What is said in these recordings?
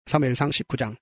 사무엘상 19장.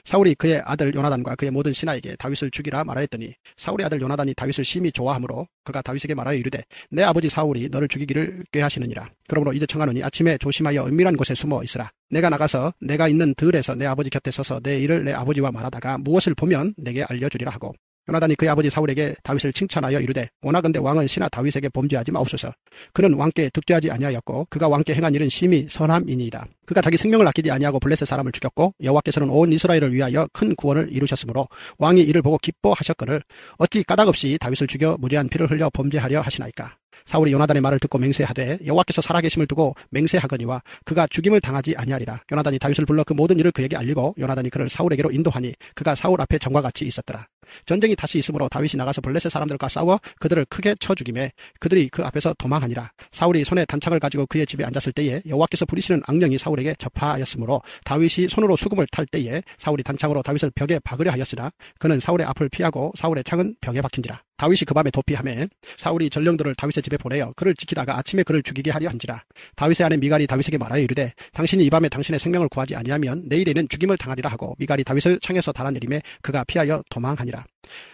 사울이 그의 아들 요나단과 그의 모든 신하에게 다윗을 죽이라 말하였더니 사울의 아들 요나단이 다윗을 심히 좋아하므로 그가 다윗에게 말하여 이르되 내 아버지 사울이 너를 죽이기를 꾀하시느니라. 그러므로 이제 청하노니 아침에 조심하여 은밀한 곳에 숨어 있으라. 내가 나가서 내가 있는 들에서 내 아버지 곁에 서서 내 일을 내 아버지와 말하다가 무엇을 보면 내게 알려주리라 하고, 요나단이 그의 아버지 사울에게 다윗을 칭찬하여 이르되 원하건대 왕은 신하 다윗에게 범죄하지 마옵소서. 그는 왕께 득죄하지 아니하였고 그가 왕께 행한 일은 심히 선함이니이다. 그가 자기 생명을 아끼지 아니하고 블레셋 사람을 죽였고 여호와께서는 온 이스라엘을 위하여 큰 구원을 이루셨으므로 왕이 이를 보고 기뻐하셨거늘 어찌 까닭없이 다윗을 죽여 무죄한 피를 흘려 범죄하려 하시나이까. 사울이 요나단의 말을 듣고 맹세하되 여호와께서 살아계심을 두고 맹세하거니와 그가 죽임을 당하지 아니하리라. 요나단이 다윗을 불러 그 모든 일을 그에게 알리고 요나단이 그를 사울에게로 인도하니 그가 사울 앞에 전과 같이 있었더라. 전쟁이 다시 있으므로 다윗이 나가서 블레셋 사람들과 싸워 그들을 크게 쳐 죽이매 그들이 그 앞에서 도망하니라. 사울이 손에 단창을 가지고 그의 집에 앉았을 때에 여호와께서 부리시는 악령이 사울에게 접하였으므로 다윗이 손으로 수금을 탈 때에 사울이 단창으로 다윗을 벽에 박으려 하였으나 그는 사울의 앞을 피하고 사울의 창은 벽에 박힌지라. 다윗이 그 밤에 도피하매 사울이 전령들을 다윗의 집에 보내어 그를 지키다가 아침에 그를 죽이게 하려 한지라. 다윗의 아내 미갈이 다윗에게 말하여 이르되 당신이 이 밤에 당신의 생명을 구하지 아니하면 내일에는 죽임을 당하리라 하고 미갈이 다윗을 창에서 달아내리매 그가 피하여 도망하니라.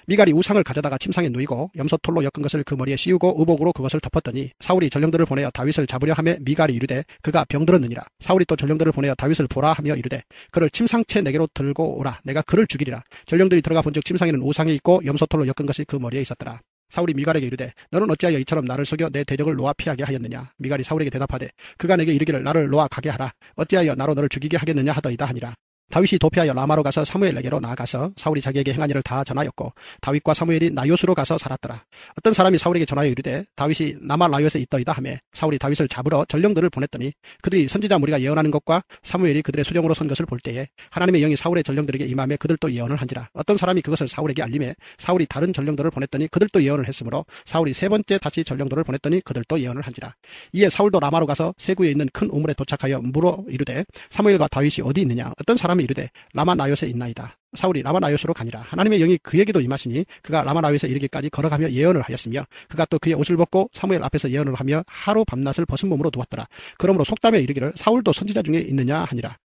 미갈이 우상을 가져다가 침상에 누이고 염소털로 엮은 것을 그 머리에 씌우고 의복으로 그것을 덮었더니 사울이 전령들을 보내어 다윗을 잡으려 하며 미갈이 이르되 그가 병들었느니라. 사울이 또 전령들을 보내어 다윗을 보라 하며 이르되 그를 침상채 내게로 들고 오라. 내가 그를 죽이리라. 전령들이 들어가 본즉 침상에는 우상이 있고 염소털로 엮은 것이 그 머리에 있었더라. 사울이 미갈에게 이르되 너는 어찌하여 이처럼 나를 속여 내 대적을 놓아 피하게 하였느냐. 미갈이 사울에게 대답하되 그가 내게 이르기를 나를 놓아 가게 하라. 어찌하여 나로 너를 죽이게 하겠느냐 하더이다 하니라. 다윗이 도피하여 라마로 가서 사무엘에게로 나아가서 사울이 자기에게 행한 일을 다 전하였고 다윗과 사무엘이 나요스로 가서 살았더라. 어떤 사람이 사울에게 전하여 이르되 다윗이 라마 나요스에 있더이다 하매 사울이 다윗을 잡으러 전령들을 보냈더니 그들이 선지자 무리가 예언하는 것과 사무엘이 그들의 수령으로 선 것을 볼 때에 하나님의 영이 사울의 전령들에게 임하며 그들도 예언을 한지라. 어떤 사람이 그것을 사울에게 알림해 사울이 다른 전령들을 보냈더니 그들도 예언을 했으므로 사울이 세 번째 다시 전령들을 보냈더니 그들도 예언을 한지라. 이에 사울도 라마로 가서 세구에 있는 큰 우물에 도착하여 물어 이르되 사무엘과 다윗이 어디 있느냐. 어떤 사람이 이르되 라마 나요스에 있나이다. 사울이 라마 나요스로 가니라. 하나님의 영이 그에게도 임하시니 그가 라마 나요스에 이르기까지 걸어가며 예언을 하였으며 그가 또 그의 옷을 벗고 사무엘 앞에서 예언을 하며 하루 밤낮을 벗은 몸으로 누웠더라. 그러므로 속담에 이르기를 사울도 선지자 중에 있느냐 하니라.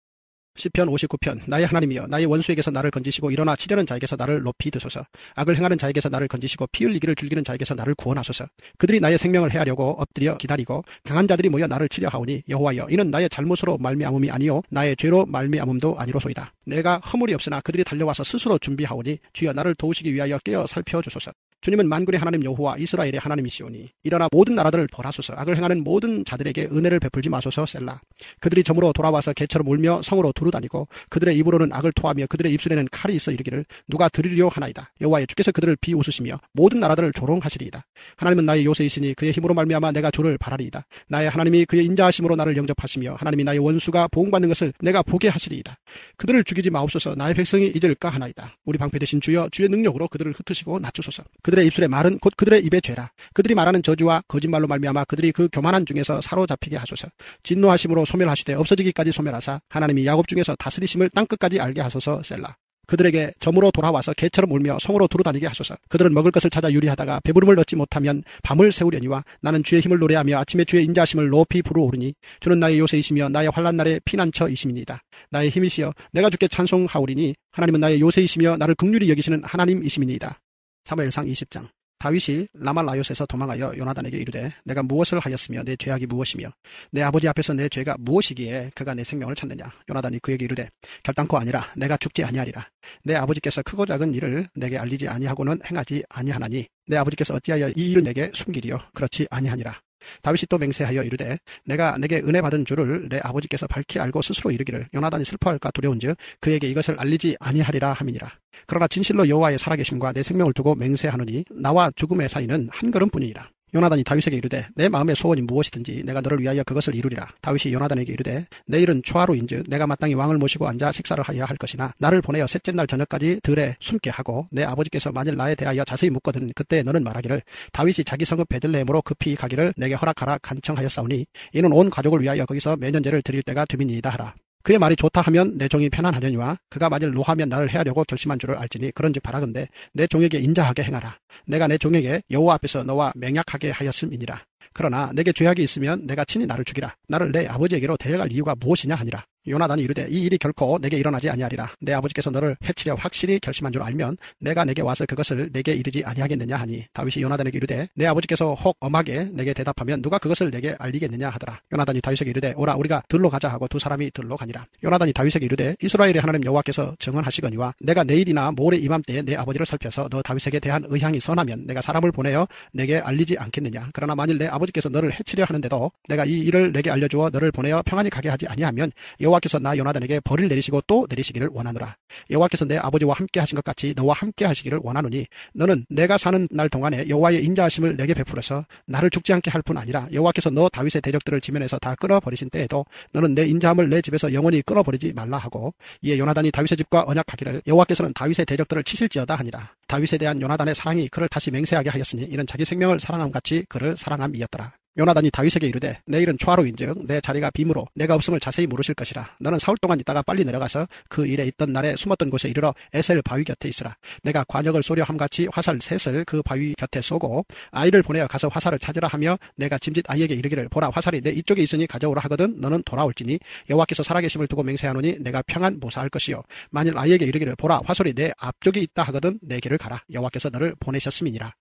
시편 59편. 나의 하나님이여 나의 원수에게서 나를 건지시고 일어나 치려는 자에게서 나를 높이 드소서. 악을 행하는 자에게서 나를 건지시고 피 흘리기를 즐기는 자에게서 나를 구원하소서. 그들이 나의 생명을 해하려고 엎드려 기다리고 강한 자들이 모여 나를 치려 하오니 여호와여 이는 나의 잘못으로 말미암음이 아니요 나의 죄로 말미암음도 아니로소이다. 내가 허물이 없으나 그들이 달려와서 스스로 준비하오니 주여 나를 도우시기 위하여 깨어 살펴주소서. 주님은 만군의 하나님 여호와 이스라엘의 하나님이시오니 일어나 모든 나라들을 벌하소서. 악을 행하는 모든 자들에게 은혜를 베풀지 마소서. 셀라. 그들이 점으로 돌아와서 개처럼 울며 성으로 두루다니고 그들의 입으로는 악을 토하며 그들의 입술에는 칼이 있어 이르기를 누가 들으려 하나이다. 여호와여 주께서 그들을 비웃으시며 모든 나라들을 조롱하시리이다. 하나님은 나의 요새이시니 그의 힘으로 말미암아 내가 주를 바라리이다. 나의 하나님이 그의 인자하심으로 나를 영접하시며 하나님이 나의 원수가 보응받는 것을 내가 보게 하시리이다. 그들을 죽이지 마옵소서. 나의 백성이 잊을까 하나이다. 우리 방패 되신 주여 주의 능력으로 그들을 흩으시고 낮추소서. 그들의 입술의 말은 곧 그들의 입의 죄라. 그들이 말하는 저주와 거짓말로 말미암아 그들이 그 교만한 중에서 사로잡히게 하소서. 진노하심으로 소멸하시되 없어지기까지 소멸하사 하나님이 야곱 중에서 다스리심을 땅끝까지 알게 하소서. 셀라. 그들에게 점으로 돌아와서 개처럼 울며 성으로 두루다니게 하소서. 그들은 먹을 것을 찾아 유리하다가 배부름을 얻지 못하면 밤을 새우려니와 나는 주의 힘을 노래하며 아침에 주의 인자하심을 높이 부르오르니 주는 나의 요새이시며 나의 환난 날의 피난처이심이니이다. 나의 힘이시여 내가 주께 찬송하오리니 하나님은 나의 요새이시며 나를 긍휼히 여기시는 하나님이심이니이다. 사무엘상 20장. 다윗이 라마 나요스에서 도망하여 요나단에게 이르되 내가 무엇을 하였으며 내 죄악이 무엇이며 내 아버지 앞에서 내 죄가 무엇이기에 그가 내 생명을 찾느냐. 요나단이 그에게 이르되 결단코 아니라 내가 죽지 아니하리라. 내 아버지께서 크고 작은 일을 내게 알리지 아니하고는 행하지 아니하나니 내 아버지께서 어찌하여 이 일을 내게 숨기리요. 그렇지 아니하니라. 다윗이 또 맹세하여 이르되 내가 내게 은혜 받은 줄을 내 아버지께서 밝히 알고 스스로 이르기를 요나단이 슬퍼할까 두려운즉 그에게 이것을 알리지 아니하리라 함이니라. 그러나 진실로 여호와의 살아계심과 내 생명을 두고 맹세하노니 나와 죽음의 사이는 한 걸음뿐이니라. 요나단이 다윗에게 이르되 내 마음의 소원이 무엇이든지 내가 너를 위하여 그것을 이루리라. 다윗이 요나단에게 이르되 내일은 초하루인즉 내가 마땅히 왕을 모시고 앉아 식사를 하여야 할 것이나 나를 보내어 셋째 날 저녁까지 들에 숨게 하고 내 아버지께서 만일 나에 대하여 자세히 묻거든 그때 너는 말하기를 다윗이 자기 성읍 베들레헴으로 급히 가기를 내게 허락하라 간청하였사오니 이는 온 가족을 위하여 거기서 매년제를 드릴 때가 되민이이다 하라. 그의 말이 좋다 하면 내 종이 편안하려니와 그가 만일 노하면 나를 해하려고 결심한 줄을 알지니 그런즉 바라건대 내 종에게 인자하게 행하라. 내가 내 종에게 여호와 앞에서 너와 맹약하게 하였음이니라. 그러나 내게 죄악이 있으면 내가 친히 나를 죽이라. 나를 내 아버지에게로 데려갈 이유가 무엇이냐 하니라. 요나단이 이르되 이 일이 결코 내게 일어나지 아니하리라. 내 아버지께서 너를 해치려 확실히 결심한 줄 알면 내가 내게 와서 그것을 내게 이르지 아니하겠느냐 하니 다윗이 요나단에게 이르되 내 아버지께서 혹 엄하게 내게 대답하면 누가 그것을 내게 알리겠느냐 하더라. 요나단이 다윗에게 이르되 오라 우리가 들로 가자 하고 두 사람이 들로 가니라. 요나단이 다윗에게 이르되 이스라엘의 하나님 여호와께서 정언하시거니와 내가 내일이나 모레 이맘때에 내 아버지를 살펴서 너 다윗에게 대한 의향이 선하면 내가 사람을 보내어 내게 알리지 않겠느냐. 그러나 만일 내 아버지께서 너를 해치려 하는데도 내가 이 일을 내게 알려주어 너를 보내어 평안히 가게 하지 아니하면 여호와께서 나 요나단에게 벌을 내리시고 또 내리시기를 원하노라. 여호와께서 내 아버지와 함께 하신 것 같이 너와 함께 하시기를 원하노니 너는 내가 사는 날 동안에 여호와의 인자하심을 내게 베풀어서 나를 죽지 않게 할 뿐 아니라 여호와께서 너 다윗의 대적들을 지면에서 다 끊어버리신 때에도 너는 내 인자함을 내 집에서 영원히 끊어버리지 말라 하고 이에 요나단이 다윗의 집과 언약하기를 여호와께서는 다윗의 대적들을 치실지어다 하니라. 다윗에 대한 요나단의 사랑이 그를 다시 맹세하게 하였으니 이는 자기 생명을 사랑함같이 그를 사랑함이었더라. 요나단이 다윗에게 이르되 내일은 초하루인즉 내 자리가 빔으로 내가 없음을 자세히 모르실 것이라. 너는 사흘 동안 있다가 빨리 내려가서 그 일에 있던 날에 숨었던 곳에 이르러 에셀 바위 곁에 있으라. 내가 관역을 쏘려 함같이 화살 셋을 그 바위 곁에 쏘고 아이를 보내어 가서 화살을 찾으라 하며 내가 짐짓 아이에게 이르기를 보라 화살이 내 이쪽에 있으니 가져오라 하거든 너는 돌아올지니 여호와께서 살아계심을 두고 맹세하노니 내가 평안 무사할 것이요 만일 아이에게 이르기를 보라 화살이 내 앞쪽에 있다 하거든 내 길을 가라. 여호와께서 너를 보내셨음이니라.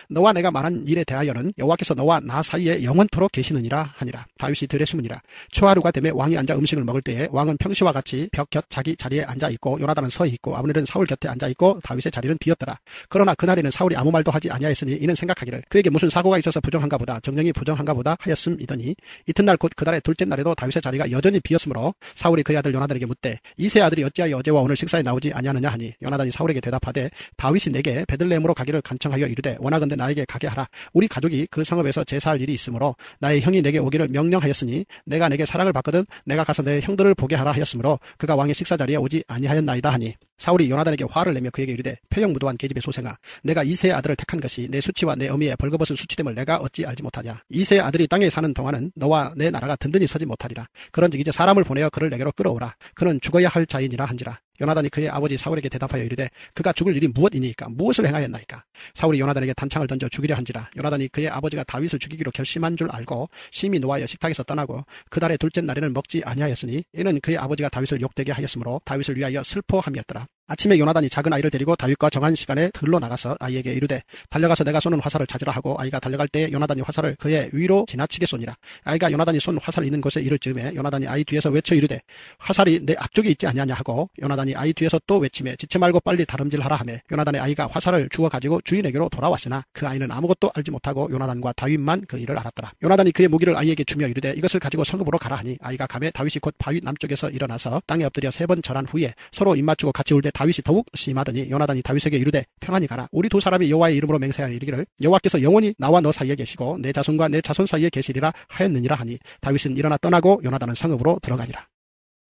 너와 내가 말한 일에 대하여는 여호와께서 너와 나 사이에 영원토록 계시느니라 하니라. 다윗이 들에 숨으니라. 초하루가 되매 왕이 앉아 음식을 먹을 때에 왕은 평시와 같이 벽 곁 자기 자리에 앉아 있고 요나단은 서 있고 아브넬은 사울 곁에 앉아 있고 다윗의 자리는 비었더라. 그러나 그날에는 사울이 아무 말도 하지 아니하였으니 이는 생각하기를 그에게 무슨 사고가 있어서 부정한가 보다 정령이 부정한가 보다 하였음이더니 이튿날 곧 그달의 둘째 날에도 다윗의 자리가 여전히 비었으므로 사울이 그의 아들 요나단에게 묻되 이세 아들이 어찌하여 어제와 오늘 식사에 나오지 아니하느냐 하니 요나단이 사울에게 대답하되 다윗이 내게 베들레헴으로 가기를 간청하여 이르되 원하건대 나에게 가게 하라. 우리 가족이 그 성읍에서 제사할 일이 있으므로 나의 형이 내게 오기를 명령하였으니 내가 내게 사랑을 받거든 내가 가서 내 형들을 보게 하라 하였으므로 그가 왕의 식사 자리에 오지 아니하였나이다 하니 사울이 요나단에게 화를 내며 그에게 이르되 표형무도한 계집의 소생아 내가 이세의 아들을 택한 것이 내 수치와 내 어미의 벌거벗은 수치됨을 내가 어찌 알지 못하냐. 이세의 아들이 땅에 사는 동안은 너와 내 나라가 든든히 서지 못하리라. 그런즉 이제 사람을 보내어 그를 내게로 끌어오라. 그는 죽어야 할 자인이라 한지라. 요나단이 그의 아버지 사울에게 대답하여 이르되 그가 죽을 일이 무엇이니까 무엇을 행하였나이까. 사울이 요나단에게 단창을 던져 죽이려 한지라. 요나단이 그의 아버지가 다윗을 죽이기로 결심한 줄 알고 심히 노하여 식탁에서 떠나고 그달의 둘째 날에는 먹지 아니하였으니 이는 그의 아버지가 다윗을 욕되게 하였으므로 다윗을 위하여 슬퍼함이었더라. 아침에 요나단이 작은 아이를 데리고 다윗과 정한 시간에 들로 나가서 아이에게 이르되 달려가서 내가 쏘는 화살을 찾으라 하고 아이가 달려갈 때에 요나단이 화살을 그의 위로 지나치게 쏘니라. 아이가 요나단이 쏜 화살 있는 곳에 이를 즈음에 요나단이 아이 뒤에서 외쳐 이르되 화살이 내 앞쪽에 있지 아니하냐 하고 요나단이 아이 뒤에서 또 외치매 지체 말고 빨리 다름질하라 하며 요나단의 아이가 화살을 주워 가지고 주인에게로 돌아왔으나 그 아이는 아무것도 알지 못하고 요나단과 다윗만 그 일을 알았더라. 요나단이 그의 무기를 아이에게 주며 이르되 이것을 가지고 성읍으로 가라 하니 아이가 가매 다윗이 곧 바위 남쪽에서 일어나서 땅에 엎드려 3번 절한 후에 서로 입맞추고 같이 울 때 다윗이 더욱 심하더니 요나단이 다윗에게 이르되 평안히 가라. 우리 두 사람이 여호와의 이름으로 맹세하여 이르기를 여호와께서 영원히 나와 너 사이에 계시고 내 자손과 내 자손 사이에 계시리라 하였느니라 하니 다윗은 일어나 떠나고 요나단은 성읍으로 들어가니라.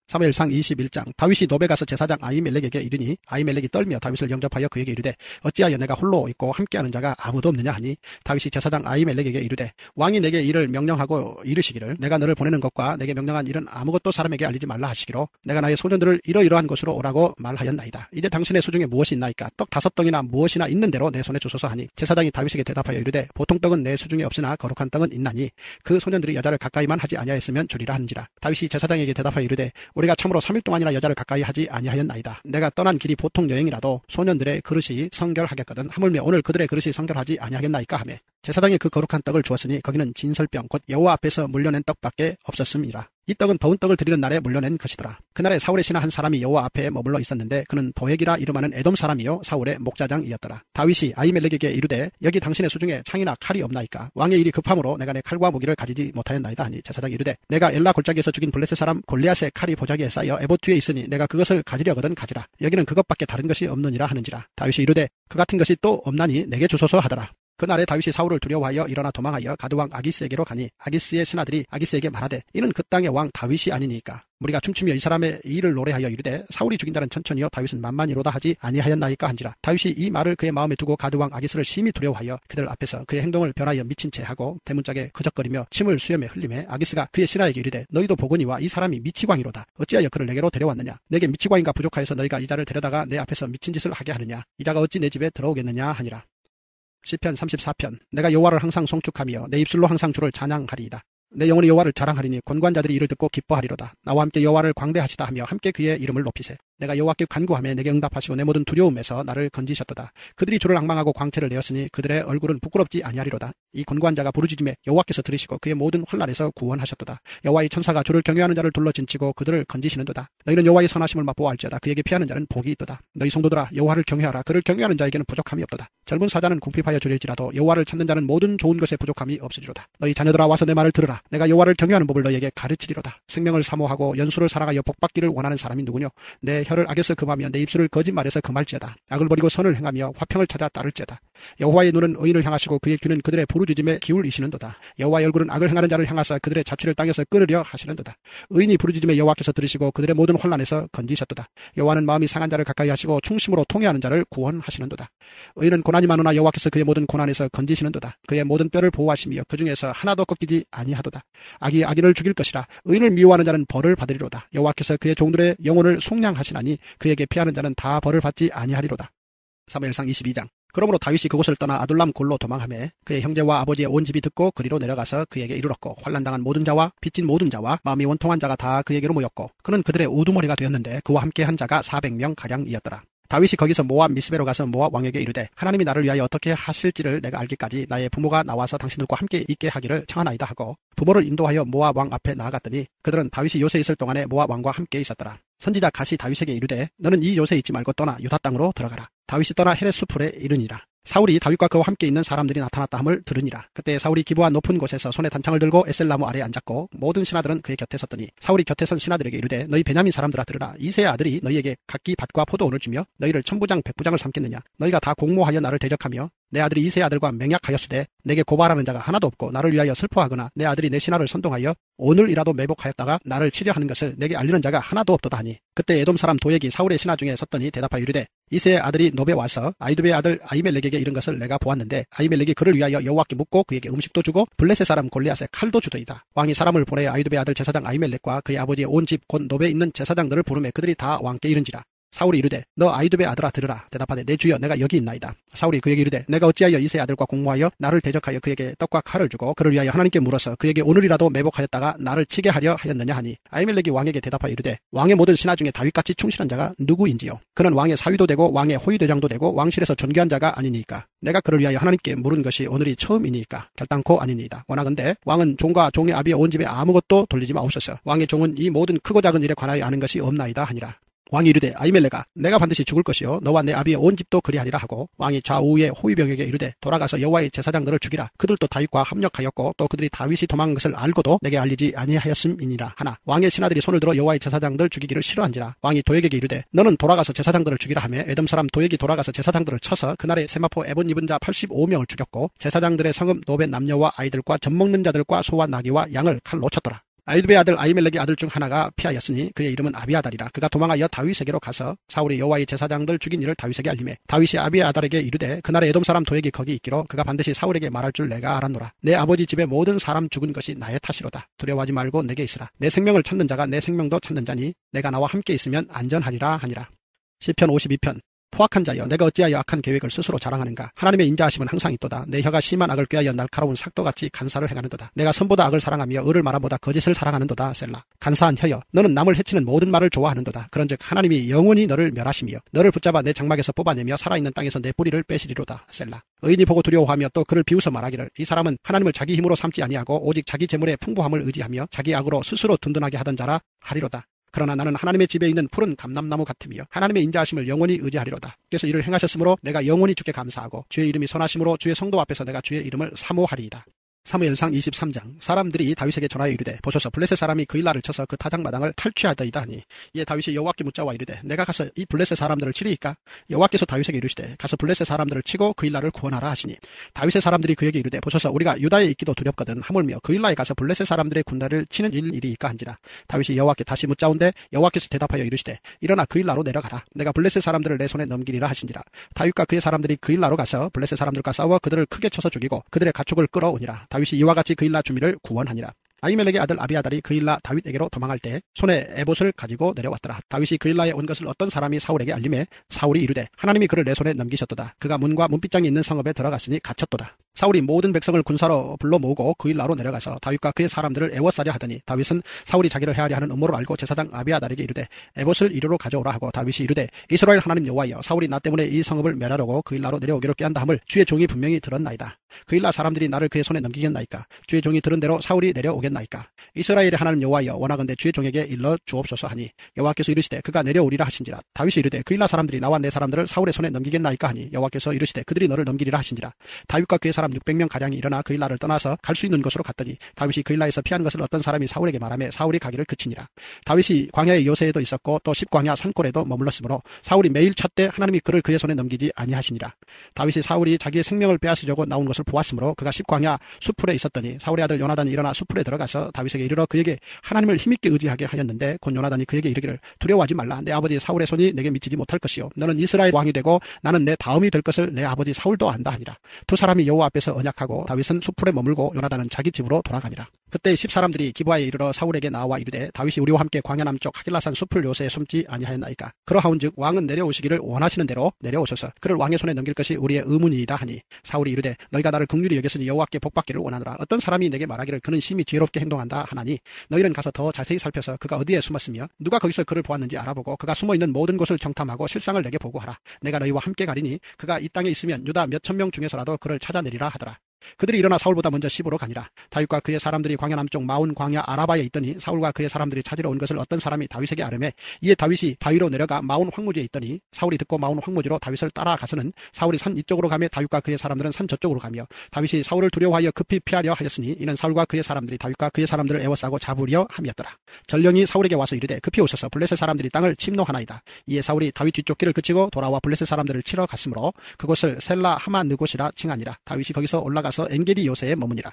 사무엘상 21장. 다윗이 노베 가서 제사장 아히멜렉에게 이르니 아히멜렉이 떨며 다윗을 영접하여 그에게 이르되 어찌하여 내가 홀로 있고 함께하는 자가 아무도 없느냐 하니 다윗이 제사장 아히멜렉에게 이르되 왕이 내게 이를 명령하고 이르시기를 내가 너를 보내는 것과 내게 명령한 일은 아무것도 사람에게 알리지 말라 하시기로 내가 나의 소년들을 이러이러한 곳으로 오라고 말하였나이다. 이제 당신의 수중에 무엇이 있나이까. 떡 5덩이나 무엇이나 있는 대로 내 손에 주소서 하니 제사장이 다윗에게 대답하여 이르되 보통 떡은 내 수중에 없으나 거룩한 떡은 있나니 그 소년들이 여자를 가까이만 하지 아니하였으면 주리라 한지라. 다윗이 제사장에게 대답하여 이르되 우리가 참으로 3일 동안이나 여자를 가까이 하지 아니하였나이다. 내가 떠난 길이 보통 여행이라도 소년들의 그릇이 성결하겠거든 하물며 오늘 그들의 그릇이 성결하지 아니하겠나이까 하며 제사장이 그 거룩한 떡을 주었으니 거기는 진설병 곧 여호와 앞에서 물려낸 떡밖에 없었음이라. 이 떡은 더운 떡을 드리는 날에 물려낸 것이더라. 그날에 사울의 신하 한 사람이 여호와 앞에 머물러 있었는데 그는 도액이라 이름하는 에돔 사람이요 사울의 목자장이었더라. 다윗이 아히멜렉에게 이르되 여기 당신의 수중에 창이나 칼이 없나이까. 왕의 일이 급함으로 내가 내 칼과 무기를 가지지 못하였나이다 하니 제사장이 이르되 내가 엘라 골짜기에서 죽인 블레셋 사람 골리앗의 칼이 보자기에 쌓여 에봇 뒤에 있으니 내가 그것을 가지려거든 가지라. 여기는 그것밖에 다른 것이 없느니라 하는지라. 다윗이 이르되 그 같은 것이 또 없나니 내게 주소서 하더라. 그날에 다윗이 사울을 두려워하여 일어나 도망하여 가드왕 아기스에게로 가니 아기스의 신하들이 아기스에게 말하되 이는 그 땅의 왕 다윗이 아니니까. 우리가 춤추며 이 사람의 일을 노래하여 이르되 사울이 죽인 자는 천천히요 다윗은 만만이로다 하지 아니하였나이까 한지라. 다윗이 이 말을 그의 마음에 두고 가드왕 아기스를 심히 두려워하여 그들 앞에서 그의 행동을 변하여 미친 채 하고 대문짝에 그적거리며 침을 수염에 흘리매 아기스가 그의 신하에게 이르되 너희도 보거니와 이 사람이 미치광이로다. 어찌하여 그를 내게로 데려왔느냐. 내게 미치광인가 부족하여서 너희가 이 자를 데려다가 내 앞에서 미친 짓을 하게 하느냐. 이 자가 어찌 내 집에 들어오겠느냐 하니라. 시편 34편. 내가 여호와를 항상 송축하며 내 입술로 항상 주를 찬양하리이다. 내 영혼이 여호와를 자랑하리니 권관자들이 이를 듣고 기뻐하리로다. 나와 함께 여호와를 광대하시다 하며 함께 그의 이름을 높이세. 내가 여호와께 간구하며 내게 응답하시고 내 모든 두려움에서 나를 건지셨도다. 그들이 주를 앙망하고 광채를 내었으니 그들의 얼굴은 부끄럽지 아니하리로다. 이 권관자가 부르짖음에 여호와께서 들으시고 그의 모든 환난에서 구원하셨도다. 여호와의 천사가 주를 경외하는 자를 둘러 진치고 그들을 건지시는도다. 너희는 여호와의 선하심을 맛보아할지어다. 그에게 피하는 자는 복이 있도다. 너희 성도들아 여호와를 경외하라. 그를 경외하는 자에게는 부족함이 없도다. 젊은 사자는 궁핍하여 줄일지라도 여호와를 찾는 자는 모든 좋은 것에 부족함이 없으리로다. 너희 자녀들아 와서 내 말을 들으라. 내가 여호와를 경외하는 법을 너희에게 가르치리로다. 생명을 사모하고 연수를 살아가여 복받기를 원하는 사람이 누구뇨? 내 혀를 악에서 금하며 내 입술을 거짓말에서 금할지어다. 악을 버리고 선을 행하며 화평을 찾아 따를지어다. 여호와의 눈은 의인을 향하시고 그의 귀는 그들의 부르짖음에 기울이시는도다. 여호와의 얼굴은 악을 행하는 자를 향하사 그들의 자취를 땅에서 끊으려 하시는도다. 의인이 부르짖음에 여호와께서 들으시고 그들의 모든 혼란에서 건지셨도다. 여호와는 마음이 상한 자를 가까이 하시고 충심으로 통회하는 자를 구원하시는도다. 의인은 고난이 많으나 여호와께서 그의 모든 고난에서 건지시는도다. 그의 모든 뼈를 보호하시며 그 중에서 하나도 꺾이지 아니하도다. 악이 악인을 죽일 것이라. 의인을 미워하는 자는 벌을 받으리로다. 여호와께서 그의 종들의 영혼을 속량하시나니 그에게 피하는 자는 다 벌을 받지 아니하리로다. 사무엘상 22장. 그러므로 다윗이 그곳을 떠나 아둘람 골로 도망하며 그의 형제와 아버지의 온 집이 듣고 그리로 내려가서 그에게 이르렀고 환난당한 모든 자와 빚진 모든 자와 마음이 원통한 자가 다 그에게로 모였고 그는 그들의 우두머리가 되었는데 그와 함께 한 자가 400명 가량이었더라. 다윗이 거기서 모압 미스베로 가서 모압 왕에게 이르되 하나님이 나를 위하여 어떻게 하실지를 내가 알기까지 나의 부모가 나와서 당신들과 함께 있게 하기를 청하나이다 하고 부모를 인도하여 모압 왕 앞에 나아갔더니 그들은 다윗이 요새 있을 동안에 모압 왕과 함께 있었더라. 선지자 갓이 다윗에게 이르되 너는 이 요새 있지 말고 떠나 유다 땅으로 들어가라. 다윗이 떠나 헤레스풀에 이르니라. 사울이 다윗과 그와 함께 있는 사람들이 나타났다 함을 들으니라. 그때 사울이 기브아 높은 곳에서 손에 단창을 들고 에셀나무 아래에 앉았고 모든 신하들은 그의 곁에 섰더니 사울이 곁에 선 신하들에게 이르되 너희 베냐민 사람들아 들으라. 이새의 아들이 너희에게 각기 밭과 포도원을 주며 너희를 천부장 백부장을 삼겠느냐. 너희가 다 공모하여 나를 대적하며 내 아들이 이새의 아들과 맹약하였으되 내게 고발하는 자가 하나도 없고 나를 위하여 슬퍼하거나 내 아들이 내 신하를 선동하여 오늘이라도 매복하였다가 나를 치려하는 것을 내게 알리는 자가 하나도 없도다 하니 그때 에돔 사람 도액이 사울의 신하 중에 섰더니 대답하여 이르되 이새의 아들이 노베 와서 아히두베의 아들 아히멜렉에게 이른 것을 내가 보았는데 아히멜렉이 그를 위하여 여호와께 묻고 그에게 음식도 주고 블레셋 사람 골리앗에 칼도 주더이다. 왕이 사람을 보내어 아히두베의 아들 제사장 아히멜렉과 그의 아버지의 온 집 곧 노베에 있는 제사장들을 부르매 그들이 다 왕께 이른지라. 사울이 이르되 너 아히두베의 아들아 들으라. 대답하되 내 주여 내가 여기 있나이다. 사울이 그에게 이르되 내가 어찌하여 이새의 아들과 공모하여 나를 대적하여 그에게 떡과 칼을 주고 그를 위하여 하나님께 물어서 그에게 오늘이라도 매복하였다가 나를 치게 하려 하였느냐 하니 아히멜렉이 왕에게 대답하여 이르되 왕의 모든 신하 중에 다윗같이 충실한 자가 누구인지요. 그는 왕의 사위도 되고 왕의 호위대장도 되고 왕실에서 존귀한 자가 아니니까 내가 그를 위하여 하나님께 물은 것이 오늘이 처음이니까 결단코 아니니이다. 원하건대 왕은 종과 종의 아비의 온 집에 아무것도 돌리지 마옵소서. 왕의 종은 이 모든 크고 작은 일에 관하여 아는 것이 없나이다 하니라. 왕이 이르되 아히멜렉아 내가 반드시 죽을 것이요 너와 내 아비의 온 집도 그리하리라 하고 왕이 좌우의 호위병에게 이르되 돌아가서 여호와의 제사장들을 죽이라. 그들도 다윗과 합력하였고 또 그들이 다윗이 도망한 것을 알고도 내게 알리지 아니하였음이니라 하나 왕의 신하들이 손을 들어 여호와의 제사장들 죽이기를 싫어한지라. 왕이 도액에게 이르되 너는 돌아가서 제사장들을 죽이라 하며 에돔 사람 도액이 돌아가서 제사장들을 쳐서 그날에 세마포 에본 입은 자 85명을 죽였고 제사장들의 성읍 노베 남녀와 아이들과 젖먹는 자들과 소와 나귀와 양을 칼로 쳤더라. 아히두베의 아들 아히멜렉의 아들 중 하나가 피하였으니 그의 이름은 아비아달이라. 그가 도망하여 다윗에게로 가서 사울이 여호와의 제사장들 죽인 일을 다윗에게 알리매 다윗이 아비아달에게 이르되 그날에 에돔 사람 도액이 거기 있기로 그가 반드시 사울에게 말할 줄 내가 알았노라. 내 아버지 집의 모든 사람 죽은 것이 나의 탓이로다. 두려워하지 말고 내게 있으라. 내 생명을 찾는 자가 내 생명도 찾는 자니 내가 나와 함께 있으면 안전하리라 하니라. 시편 52편. 포악한 자여 내가 어찌하여 악한 계획을 스스로 자랑하는가. 하나님의 인자하심은 항상 있도다. 내 혀가 심한 악을 꾀하여 날카로운 삭도같이 간사를 행하는도다. 내가 선보다 악을 사랑하며 의를 말함보다 거짓을 사랑하는도다. 셀라. 간사한 혀여 너는 남을 해치는 모든 말을 좋아하는도다. 그런즉 하나님이 영원히 너를 멸하시며 너를 붙잡아 내 장막에서 뽑아내며 살아있는 땅에서 내 뿌리를 빼시리로다. 셀라. 의인이 보고 두려워하며 또 그를 비웃어 말하기를 이 사람은 하나님을 자기 힘으로 삼지 아니하고 오직 자기 재물의 풍부함을 의지하며 자기 악으로 스스로 든든하게 하던 자라 하리로다. 그러나 나는 하나님의 집에 있는 푸른 감람나무 같으며 하나님의 인자하심을 영원히 의지하리로다. 그래서 이를 행하셨으므로 내가 영원히 주께 감사하고 주의 이름이 선하심으로 주의 성도 앞에서 내가 주의 이름을 사모하리이다. 사무엘상 23장. 사람들이 다윗에게 전하여 이르되 보소서 블레셋 사람이 그일라를 쳐서 그 타작마당을 탈취하더이다 하니 이에 다윗이 여호와께 묻자와 이르되 내가 가서 이 블레셋 사람들을 치리이까. 여호와께서 다윗에게 이르시되 가서 블레셋 사람들을 치고 그일라를 구원하라 하시니 다윗의 사람들이 그에게 이르되 보소서 우리가 유다에 있기도 두렵거든 하물며 그일라에 가서 블레셋 사람들의 군대를 치는 일이이까 한지라. 다윗이 여호와께 다시 묻자온데 여호와께서 대답하여 이르시되 일어나 그일라로 내려가라. 내가 블레셋 사람들을 내 손에 넘기리라 하신지라. 다윗과 그의 사람들이 그일라로 가서 블레셋 사람들과 싸워 그들을 크게 쳐서 죽이고 그들의 가축을 끌어오니라. 다윗이 이와 같이 그일라 주민을 구원하니라. 아히멜렉의 아들 아비아달이 그일라 다윗에게로 도망할 때 손에 에봇을 가지고 내려왔더라. 다윗이 그일라에 온 것을 어떤 사람이 사울에게 알림해 사울이 이르되 하나님이 그를 내 손에 넘기셨도다. 그가 문과 문빗장이 있는 성읍에 들어갔으니 갇혔도다. 사울이 모든 백성을 군사로 불러 모으고 그일라로 내려가서 다윗과 그의 사람들을 애워싸려 하더니 다윗은 사울이 자기를 해하려 하는 음모를 알고 제사장 아비아달에게 이르되 에봇을 이리로 가져오라 하고 다윗이 이르되 이스라엘 하나님 여호와여 사울이 나 때문에 이 성읍을 멸하려고 그일라로 내려오기로 꾀한다 함을 주의 종이 분명히 들었나이다. 그일라 사람들이 나를 그의 손에 넘기겠나이까? 주의 종이 들은 대로 사울이 내려오겠나이까? 이스라엘의 하나님 여호와여 원하건대 주의 종에게 일러 주옵소서 하니 여호와께서 이르시되 그가 내려오리라 하신지라. 다윗이 이르되 그일라 사람들이 나와 내 사람들을 사울의 손에 넘기겠나이까 하니 여호와께서 이르시되 그들이 너를 넘기리라 하신지라. 다윗과 그의 사람 600명 가량이 일어나 그일라를 떠나서 갈 수 있는 곳으로 갔더니 다윗이 그일라에서 피한 것을 어떤 사람이 사울에게 말하며 사울이 가기를 그치니라. 다윗이 광야의 요새에도 있었고 또 십광야 산골에도 머물렀으므로 사울이 매일 찾되 하나님이 그를 그의 손에 넘기지 아니하시니라. 다윗이 사울이 자기의 생명을 빼앗으려고 나온 것을 보았으므로 그가 십광야 수풀에 있었더니 사울의 아들 요나단이 일어나 수풀에 들어가서 다윗에게 이르러 그에게 하나님을 힘있게 의지하게 하였는데 곧 요나단이 그에게 이르기를 두려워하지 말라. 내 아버지 사울의 손이 내게 미치지 못할 것이요 너는 이스라엘 왕이 되고 나는 내 다음이 될 것을 내 아버지 사울도 안다 하니라. 두 사람이 여호와 앞에서 언약하고 다윗은 수풀에 머물고 요나단은 자기 집으로 돌아가니라. 그때 10사람들이 기브아에 이르러 사울에게 나와 이르되 다윗이 우리와 함께 광야 남쪽 하길라산 숲을 요새에 숨지 아니하였나이까? 그러하온즉 왕은 내려오시기를 원하시는 대로 내려오셔서 그를 왕의 손에 넘길 것이 우리의 의문이이다 하니 사울이 이르되 너희가 나를 긍휼히 여겼으니 여호와께 복받기를 원하노라. 어떤 사람이 내게 말하기를 그는 심히 지혜롭게 행동한다 하나니 너희는 가서 더 자세히 살펴서 그가 어디에 숨었으며 누가 거기서 그를 보았는지 알아보고 그가 숨어있는 모든 곳을 정탐하고 실상을 내게 보고하라. 내가 너희와 함께 가리니 그가 이 땅에 있으면 유다 몇 천 명 중에서라도 그를 찾아내리라 하더라. 그들이 일어나 사울보다 먼저 시브로 가니라. 다윗과 그의 사람들이 광야 남쪽 마온 광야 아라바에 있더니 사울과 그의 사람들이 찾으러 온 것을 어떤 사람이 다윗에게 아뢰매 이에 다윗이 바위로 내려가 마온 황무지에 있더니 사울이 듣고 마온 황무지로 다윗을 따라가서는 사울이 산 이쪽으로 가며 다윗과 그의 사람들은 산 저쪽으로 가며 다윗이 사울을 두려워하여 급히 피하려 하였으니 이는 사울과 그의 사람들이 다윗과 그의 사람들을 애워싸고 잡으려 함이었더라. 전령이 사울에게 와서 이르되 급히 오소서 블레셋 사람들이 땅을 침노하나이다. 이에 사울이 다윗 뒤쫓기를 그치고 돌아와 블레셋 사람들을 치러 갔으므로 그곳을 셀라 하마 느곳이라 칭하니라. 다윗이 거기서 올라가서 엔게디 요새에 머무니라.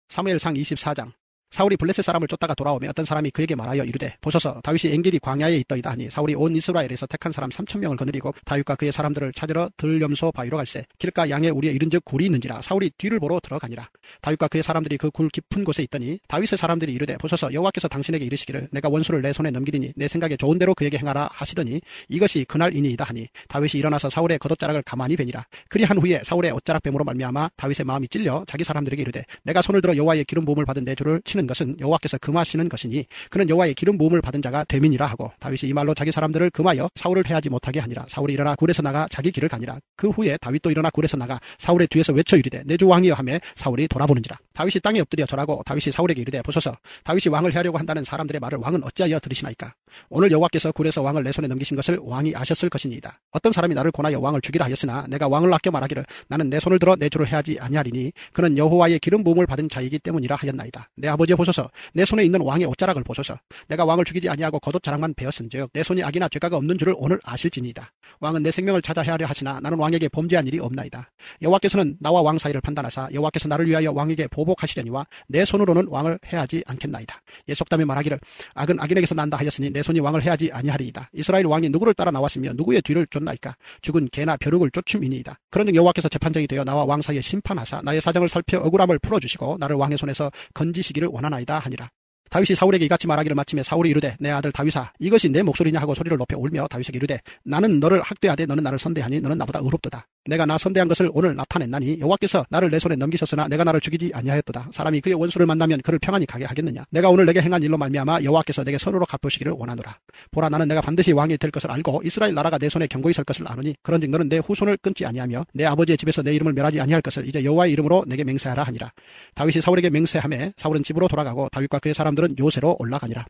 사무엘상 24장. 사울이 블레셋 사람을 쫓다가 돌아오며 어떤 사람이 그에게 말하여 이르되 보소서 다윗이 엔게디 광야에 있더이다 하니 사울이 온 이스라엘에서 택한 사람 3,000명을 거느리고 다윗과 그의 사람들을 찾으러 들염소 바위로 갈새 길가 양에 우리의 이른즉 굴이 있는지라. 사울이 뒤를 보러 들어가니라. 다윗과 그의 사람들이 그 굴 깊은 곳에 있더니 다윗의 사람들이 이르되 보소서 여호와께서 당신에게 이르시기를 내가 원수를 내 손에 넘기리니 내 생각에 좋은 대로 그에게 행하라 하시더니 이것이 그날이니이다 하니 다윗이 일어나서 사울의 겉옷자락을 가만히 베니라. 그리한 후에 사울의 옷자락 뱀으로 말미암아 다윗의 마음이 찔려 자기 사람들에게 이르되 내가 손을 들어 여호와의 기름 부음을 받은 내 주를 치는 것은 여호와께서 금하시는 것이니 그는 여호와의 기름 부음을 받은 자가 됨이니라 하고 다윗이 이 말로 자기 사람들을 금하여 사울을 해하지 못하게 하니라. 사울이 일어나 굴에서 나가 자기 길을 가니라. 그 후에 다윗도 일어나 굴에서 나가 사울의 뒤에서 외쳐 이르되 내 주 왕이여 하매 사울이 돌아보는지라. 다윗이 땅에 엎드려 절하고 다윗이 사울에게 이르되 보소서 다윗이 왕을 해하려고 한다는 사람들의 말을 왕은 어찌하여 들으시나이까? 오늘 여호와께서 굴에서 왕을 내 손에 넘기신 것을 왕이 아셨을 것이니이다. 어떤 사람이 나를 권하여 왕을 죽이라 하였으나 내가 왕을 아껴 말하기를 나는 내 손을 들어 내 주를 해하지 아니하리니 그는 여호와의 기름 부음을 받은 자이기 때문이라 하였나이다. 내 아버지여 보소서 내 손에 있는 왕의 옷자락을 보소서. 내가 왕을 죽이지 아니하고 겉옷 자락만 베었은즉 내 손이 악이나 죄가가 없는 줄을 오늘 아실지니이다. 왕은 내 생명을 찾아 해하려 하시나 나는 왕에게 범죄한 일이 없나이다. 여호와께서는 나와 왕 사이를 판단하사 여호와께서 나를 위하여 왕에게 보복하시려니와 내 손으로는 왕을 해하지 않겠나이다. 예속담에 말하기를 악은 악인에게서 난다 하였으니 내 손이 왕을 해하지 아니하리이다. 이스라엘 왕이 누구를 따라 나왔으며 누구의 뒤를 쫓나이까? 죽은 개나 벼룩을 쫓음이니이다. 그런즉 여호와께서 재판장이 되어 나와 왕 사이에 심판하사 나의 사정을 살펴 억울함을 풀어주시고 나를 왕의 손에서 건지시기를 원하나이다 하니라. 다윗이 사울에게 이같이 말하기를 마침에 사울이 이르되 내 아들 다윗아 이것이 내 목소리냐 하고 소리를 높여 울며 다윗에게 이르되 나는 너를 학대하되 너는 나를 선대하니 너는 나보다 의롭도다. 내가 나 선대한 것을 오늘 나타냈나니 여호와께서 나를 내 손에 넘기셨으나 내가 나를 죽이지 아니하였도다. 사람이 그의 원수를 만나면 그를 평안히 가게 하겠느냐? 내가 오늘 내게 행한 일로 말미암아 여호와께서 내게 선으로 갚으시기를 원하노라. 보라 나는 내가 반드시 왕이 될 것을 알고 이스라엘 나라가 내 손에 견고히 설 것을 아노니 그런즉 너는 내 후손을 끊지 아니하며 내 아버지의 집에서 내 이름을 멸하지 아니할 것을 이제 여호와의 이름으로 내게 맹세하라 하니라. 다윗이 사울에게 맹세하매 사울은 집으로 돌아가고 다윗과 그의 사람들은 요새로 올라가니라.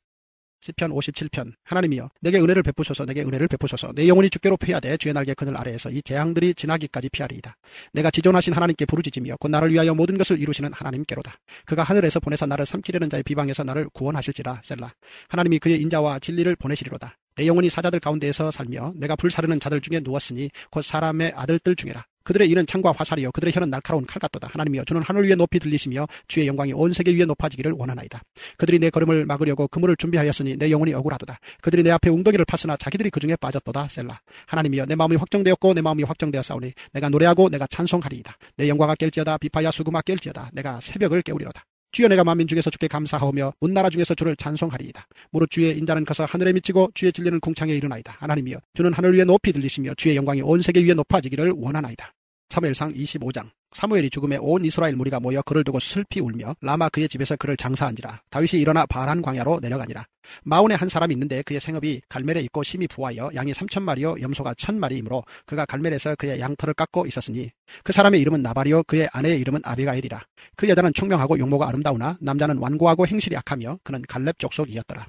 시편 57편. 하나님이여 내게 은혜를 베푸소서. 내게 은혜를 베푸소서. 내 영혼이 주께로 피하되 주의 날개 그늘 아래에서 이 재앙들이 지나기까지 피하리이다. 내가 지존하신 하나님께 부르짖으며 곧 나를 위하여 모든 것을 이루시는 하나님께로다. 그가 하늘에서 보내사 나를 삼키려는 자의 비방에서 나를 구원하실지라. 셀라. 하나님이 그의 인자와 진리를 보내시리로다. 내 영혼이 사자들 가운데에서 살며 내가 불사르는 자들 중에 누웠으니 곧 사람의 아들들 중에라. 그들의 이는 창과 화살이요 그들의 혀는 날카로운 칼 같도다. 하나님이여 주는 하늘 위에 높이 들리시며 주의 영광이 온 세계 위에 높아지기를 원하나이다. 그들이 내 걸음을 막으려고 그물을 준비하였으니 내 영혼이 억울하도다. 그들이 내 앞에 웅덩이를 팠으나 자기들이 그 중에 빠졌도다. 셀라. 하나님이여 내 마음이 확정되었고 내 마음이 확정되었사오니 내가 노래하고 내가 찬송하리이다. 내 영광아 깰지어다. 비파야 수금아 깰지어다. 내가 새벽을 깨우리로다. 주여 내가 만민 중에서 주께 감사하오며 온 나라 중에서 주를 찬송하리이다. 무릇 주의 인자는 커서 하늘에 미치고 주의 진리는 궁창에 이르나이다. 하나님이여 주는 하늘 위에 높이 들리시며 주의 영광이 온 세계 위에 높아지기를 원하나이다. 사무엘상 25장. 사무엘이 죽음에 온 이스라엘 무리가 모여 그를 두고 슬피 울며 라마 그의 집에서 그를 장사한지라. 다윗이 일어나 바란 광야로 내려가니라. 마온에 한 사람이 있는데 그의 생업이 갈멜에 있고 심히 부하여 양이 3,000마리요 염소가 1,000마리이므로 그가 갈멜에서 그의 양털을 깎고 있었으니 그 사람의 이름은 나발이요 그의 아내의 이름은 아비가일이라. 그 여자는 총명하고 용모가 아름다우나 남자는 완고하고 행실이 악하며 그는 갈렙 족속이었더라.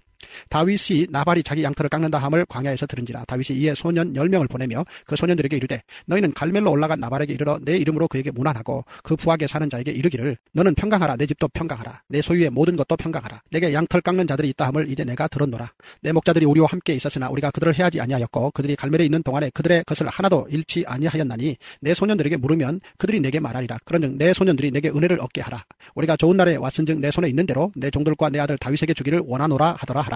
다윗이 나발이 자기 양털을 깎는다 함을 광야에서 들은지라. 다윗이 이에 소년 10명을 보내며 그 소년들에게 이르되 너희는 갈멜로 올라간 나발에게 이르러 내 이름으로 그에게 문안하고 그 부하게 사는 자에게 이르기를 너는 평강하라. 내 집도 평강하라. 내 소유의 모든 것도 평강하라. 내게 양털 깎는 자들이 있다 함을 이제 내가 들었노라. 내 목자들이 우리와 함께 있었으나 우리가 그들을 해하지 아니하였고 그들이 갈멜에 있는 동안에 그들의 것을 하나도 잃지 아니하였나니 내 소년들에게 물으면 그들이 내게 말하리라. 그런즉 내 소년들이 내게 은혜를 얻게 하라. 우리가 좋은 날에 왔은즉 내 손에 있는 대로 내 종들과 내 아들 다윗에게 주기를 원하노라 하더라 하라.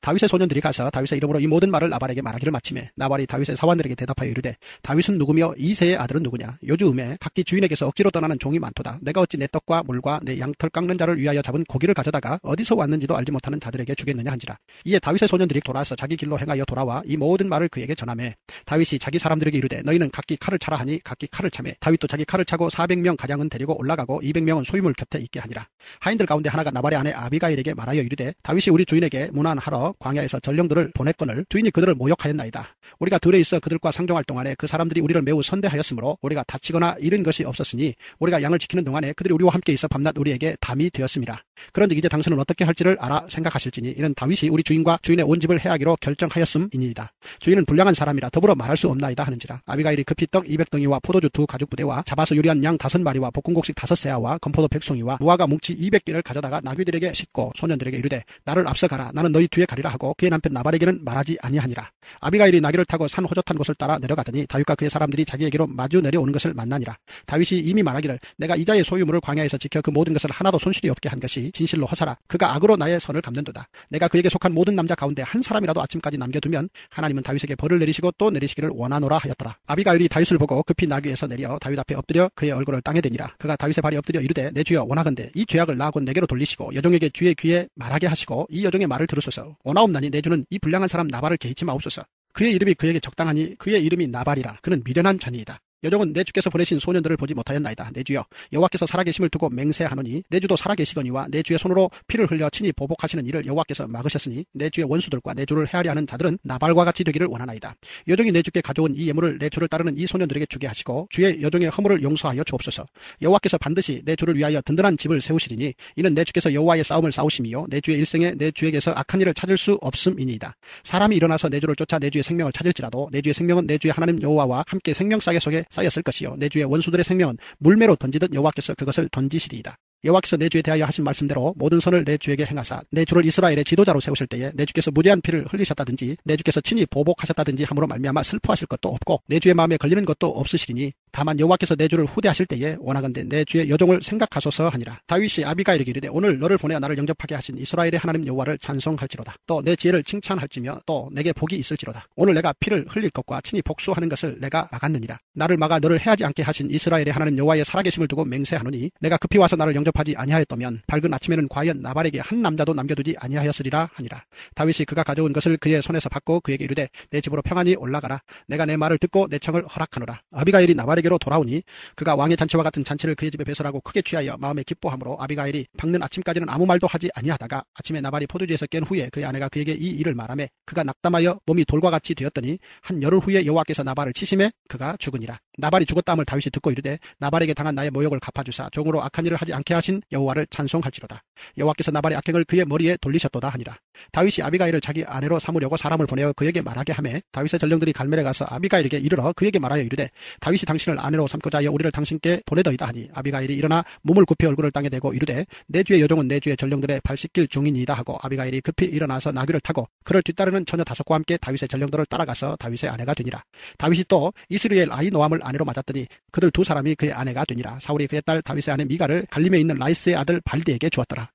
다윗의 소년들이 가서 다윗의 이름으로 이 모든 말을 나발에게 말하기를 마치매 나발이 다윗의 사관들에게 대답하여 이르되 다윗은 누구며 이새의 아들은 누구냐. 요즘에 각기 주인에게서 억지로 떠나는 종이 많도다. 내가 어찌 내 떡과 물과 내 양털 깎는 자를 위하여 잡은 고기를 가져다가 어디서 왔는지도 알지 못하는 자들에게 주겠느냐 한지라. 이에 다윗의 소년들이 돌아서 자기 길로 행하여 돌아와 이 모든 말을 그에게 전하매 다윗이 자기 사람들에게 이르되 너희는 각기 칼을 차라 하니 각기 칼을 차매 다윗도 자기 칼을 차고 400명 가량은 데리고 올라가고 200명은 소유물 곁에 있게 하니라. 하인들 가운데 하나가 나발의 아내 아비가일에게 말하여 이르되 다윗이 우리 주인에게 문안하러 광야에서 전령들을 보냈거늘 주인이 그들을 모욕하였나이다. 우리가 들에 있어 그들과 상종할 동안에 그 사람들이 우리를 매우 선대하였으므로 우리가 다치거나 잃은 것이 없었으니 우리가 양을 지키는 동안에 그들이 우리와 함께 있어 밤낮 우리에게 담이 되었음이라. 그런즉 이제 당신은 어떻게 할지를 알아 생각하실지니 이는 다윗이 우리 주인과 주인의 온 집을 해하기로 결정하였음이니이다. 주인은 불량한 사람이라 더불어 말할 수 없나이다 하는지라. 아비가일이 급히 떡 200덩이와 포도주 2가죽 부대와 잡아서 요리한 양 5마리와 볶음곡식 5세아와 건포도 100송이와 무화과 뭉치 200개를 가져다가 나귀들에게 싣고 소년들에게 이르되 나를 앞서가라. 나는 너희 뒤에 가리라 하고 그의 남편 나발에게는 말하지 아니하니라. 아비가일이 나귀를 타고 산 호젓한 곳을 따라 내려가더니 다윗과 그의 사람들이 자기에게로 마주 내려오는 것을 만나니라. 다윗이 이미 말하기를 내가 이자의 소유물을 광야에서 지켜 그 모든 것을 하나도 손실이 없게 한 것이 진실로 허사라. 그가 악으로 나의 선을 갚는도다. 내가 그에게 속한 모든 남자 가운데 한 사람이라도 아침까지 남겨두면 하나님은 다윗에게 벌을 내리시고 또 내리시기를 원하노라 하였더라. 아비가일이 다윗을 보고 급히 나귀에서 내려 다윗 앞에 엎드려 그의 얼굴을 땅에 대니라. 그가 다윗의 발에 엎드려 이르되 내 주여 원하건대 이 죄악을 나하고 내게로 돌리시고 여종에게 주의 귀에 말하게 하시고 이 여종의 말을 들으소서. 원하옵나니 내 주는 이 불량한 사람 나발을 개의치 마옵소서. 그의 이름이 그에게 적당하니 그의 이름이 나발이라. 그는 미련한 자니이다. 여종은 내 주께서 보내신 소년들을 보지 못하였나이다. 내 주여 여호와께서 살아계심을 두고 맹세하노니 내 주도 살아계시거니와 내 주의 손으로 피를 흘려 친히 보복하시는 일을 여호와께서 막으셨으니 내 주의 원수들과 내 주를 헤아려 하는 자들은 나발과 같이 되기를 원하나이다. 여종이 내 주께 가져온 이 예물을 내 주를 따르는 이 소년들에게 주게 하시고 주의 여종의 허물을 용서하여 주옵소서. 여호와께서 반드시 내 주를 위하여 든든한 집을 세우시리니 이는 내 주께서 여호와의 싸움을 싸우심이요 내 주의 일생에 내 주에게서 악한 일을 찾을 수 없음이니이다. 사람이 일어나서 내 주를 쫓아 내 주의 생명을 찾을지라도 내 주의 생명은 내 주의 하나님 여호와와 함께 생명싸개 속에 쌓였을 것이요 내 주의 원수들의 생명은 물매로 던지듯 여호와께서 그것을 던지시리이다. 여호와께서 내 주에 대하여 하신 말씀대로 모든 선을 내 주에게 행하사 내 주를 이스라엘의 지도자로 세우실 때에 내 주께서 무죄한 피를 흘리셨다든지 내 주께서 친히 보복하셨다든지 함으로 말미암아 슬퍼하실 것도 없고 내 주의 마음에 걸리는 것도 없으시리니 다만 여호와께서 내 주를 후대하실 때에 원하건대 내 주의 여종을 생각하소서 하니라. 다윗이 아비가일에게 이르되 오늘 너를 보내어 나를 영접하게 하신 이스라엘의 하나님 여호와를 찬송할지로다. 또 내 지혜를 칭찬할지며 또 내게 복이 있을지로다. 오늘 내가 피를 흘릴 것과 친히 복수하는 것을 내가 막았느니라. 나를 막아 너를 해하지 않게 하신 이스라엘의 하나님 여호와의 살아계심을 두고 맹세하노니 내가 급히 와서 나를 영접하지 아니하였다면 밝은 아침에는 과연 나발에게 한 남자도 남겨두지 아니하였으리라 하니라. 다윗이 그가 가져온 것을 그의 손에서 받고 그에게 이르되 내 집으로 평안히 올라가라. 내가 내 말을 듣고 내 청을 허락하노라. 아비가일이 나발에게로 돌아오니 그가 왕의 잔치와 같은 잔치를 그의 집에 배설하고 크게 취하여 마음에 기뻐하므로 아비가일이 밝는 아침까지는 아무 말도 하지 아니하다가 아침에 나발이 포도주에서 깬 후에 그의 아내가 그에게 이 일을 말하매 그가 낙담하여 몸이 돌과 같이 되었더니 한 열흘 후에 여호와께서 나발을 치심에 그가 죽으니라. 나발이 죽었다 함을 다윗이 듣고 이르되 나발에게 당한 나의 모욕을 갚아주사 종으로 악한 일을 하지 않게 하신 여호와를 찬송할지로다. 여호와께서 나발의 악행을 그의 머리에 돌리셨도다 하니라. 다윗이 아비가일을 자기 아내로 삼으려고 사람을 보내어 그에게 말하게 하매 다윗의 전령들이 갈멜에 가서 아비가일에게 이르러 그에게 말하여 이르되 다윗이 당신을 아내로 삼고자 하여 우리를 당신께 보내더이다 하니 아비가일이 일어나 몸을 굽혀 얼굴을 땅에 대고 이르되 내 주의 여종은 내 주의 전령들의 발 씻길 종이니이다 하고 아비가일이 급히 일어나서 나귀를 타고 그를 뒤따르는 처녀 5과 함께 다윗의 전령들을 따라가서 다윗의 아내가 되니라. 다윗이 또 이스리엘 아히노함을 아내로 맞았더니 그들 2사람이 그의 아내가 되니라. 사울이 그의 딸 다윗의 아내 미가를 갈림에 있는 라이스의 아들 발디에게 주었더라.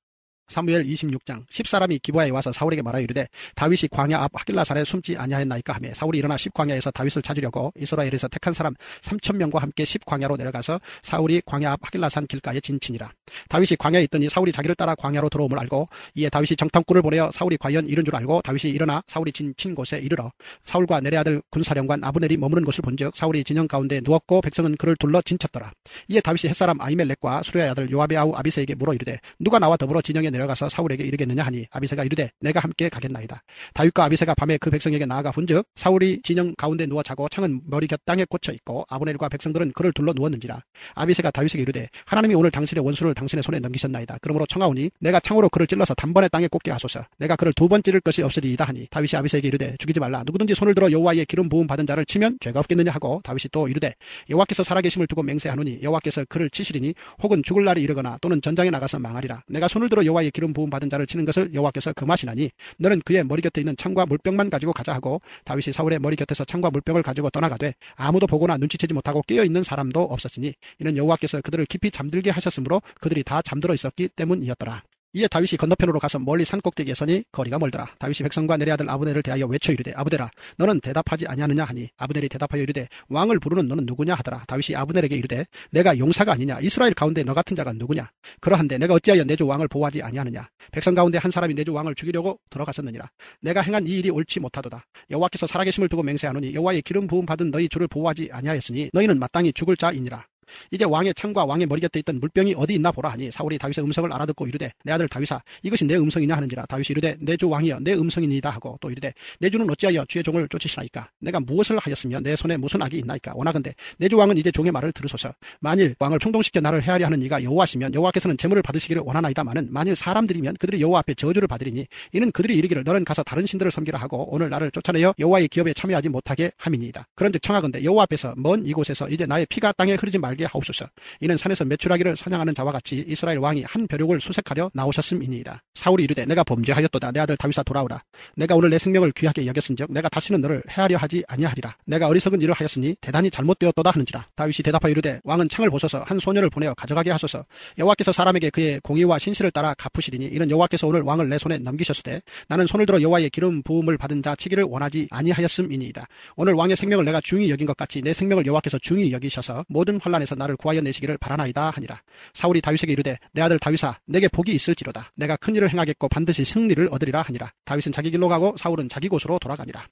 사무엘 26장 10사람이 기브아에 와서 사울에게 말하여 이르되 다윗이 광야 앞 하길라산에 숨지 아니하였나이까 하며 사울이 일어나 10광야에서 다윗을 찾으려고 이스라엘에서 택한 사람 3,000명과 함께 10광야로 내려가서 사울이 광야 앞 하길라산 길가에 진치니라. 다윗이 광야에 있더니 사울이 자기를 따라 광야로 들어옴을 알고 이에 다윗이 정탐꾼을 보내어 사울이 과연 이른 줄 알고 다윗이 일어나 사울이 진친 곳에 이르러 사울과 내레 아들 군사령관 아브넬이 머무는 곳을 본즉 사울이 진영 가운데 누웠고 백성은 그를 둘러 진쳤더라. 이에 다윗이 햇사람 아히멜렉과 수르야의 아들 요압의 아우 아비새에게 물어 이르되 누가 나와 더불어 진영에 내려가서 사울에게 이르겠느냐 하니 아비새가 이르되 내가 함께 가겠나이다. 다윗과 아비새가 밤에 그 백성에게 나아가 본즉 사울이 진영 가운데 누워 자고 창은 머리 곁 땅에 꽂혀 있고 아브넬과 백성들은 그를 둘러 누웠는지라. 아비새가 다윗에게 이르되 하나님이 오늘 당신의 원수를 당신의 손에 넘기셨나이다. 그러므로 청하오니 내가 창으로 그를 찔러서 단번에 땅에 꽂게 하소서. 내가 그를 두 번 찌를 것이 없으리이다 하니 다윗이 아비새에게 이르되 죽이지 말라. 누구든지 손을 들어 여호와의 기름 부음 받은 자를 치면 죄가 없겠느냐 하고 다윗이 또 이르되 여호와께서 살아계심을 두고 맹세하노니 여호와께서 그를 치시리니 혹은 죽을 날이 이르거나 또는 전장에 나가서 망하리라. 내가 손을 들어 여호와의 기름 부음 받은 자를 치는 것을 여호와께서 금하시나니 너는 그의 머리 곁에 있는 창과 물병만 가지고 가자 하고 다윗이 사울의 머리 곁에서 창과 물병을 가지고 떠나가되 아무도 보거나 눈치채지 못하고 깨어있는 사람도 없었으니 이는 여호와께서 그들을 깊이 잠들게 하셨으므로 그들이 다 잠들어 있었기 때문이었더라. 이에 다윗이 건너편으로 가서 멀리 산꼭대기에 서니 거리가 멀더라. 다윗이 백성과 내레 아들 아브넬을 대하여 외쳐 이르되 아브넬아 너는 대답하지 아니하느냐 하니 아브넬이 대답하여 이르되 왕을 부르는 너는 누구냐 하더라. 다윗이 아브넬에게 이르되 내가 용사가 아니냐. 이스라엘 가운데 너 같은 자가 누구냐. 그러한데 내가 어찌하여 내 주 왕을 보호하지 아니하느냐. 백성 가운데 한 사람이 내 주 왕을 죽이려고 들어갔었느니라. 내가 행한 이 일이 옳지 못하도다. 여호와께서 살아계심을 두고 맹세하노니 여호와의 기름 부음 받은 너희 주를 보호하지 아니하였으니 너희는 마땅히 죽을 자이니라. 이제 왕의 창과 왕의 머리 곁에 있던 물병이 어디 있나 보라 하니 사울이 다윗의 음성을 알아듣고 이르되 내 아들 다윗아 이것이 내 음성이냐 하는지라. 다윗이 이르되 내 주 왕이여 내 음성이니이다 하고 또 이르되 내 주는 어찌하여 주의 종을 쫓으시나이까. 내가 무엇을 하였으며 내 손에 무슨 악이 있나이까. 원하건대 내 주 왕은 이제 종의 말을 들으소서. 만일 왕을 충동시켜 나를 해하려 하는 이가 여호와시면 여호와께서는 재물을 받으시기를 원하나이다마는 만일 사람들이면 그들이 여호와 앞에 저주를 받으리니 이는 그들이 이르기를 너는 가서 다른 신들을 섬기라 하고 오늘 나를 쫓아내어 여호와의 기업에 참여하지 못하게 함이니이다. 그런즉 청하건대 여호와 앞에서 먼 이곳에서 이제 나의 피가 땅에 흐르지 말게 하옵소서. 이는 산에서 메추라기를 사냥하는 자와 같이 이스라엘 왕이 한 벼룩을 수색하려 나오셨음이니이다. 사울이 이르되 내가 범죄하였도다. 내 아들 다윗아 돌아오라. 내가 오늘 내 생명을 귀하게 여겼은즉 내가 다시는 너를 해하려 하지 아니하리라. 내가 어리석은 일을 하였으니 대단히 잘못되었도다 하는지라. 다윗이 대답하여 이르되 왕은 창을 보소서. 한 소녀를 보내어 가져가게 하소서. 여호와께서 사람에게 그의 공의와 신실을 따라 갚으시리니 이는 여호와께서 오늘 왕을 내 손에 넘기셨으되 나는 손을 들어 여호와의 기름 부음을 받은 자 치기를 원하지 아니하였음이니이다. 오늘 왕의 생명을 내가 중히 여긴 것 같이 내 생명을 여호와께서 중히 여기셔서 모든 환난에서 나를 구하여 내시기를 바라나이다 하니라. 사울이 다윗에게 이르되 내 아들 다윗아 내게 복이 있을지로다. 내가 큰 일을 행하겠고 반드시 승리를 얻으리라 하니라. 다윗은 자기 길로 가고 사울은 자기 곳으로 돌아가니라.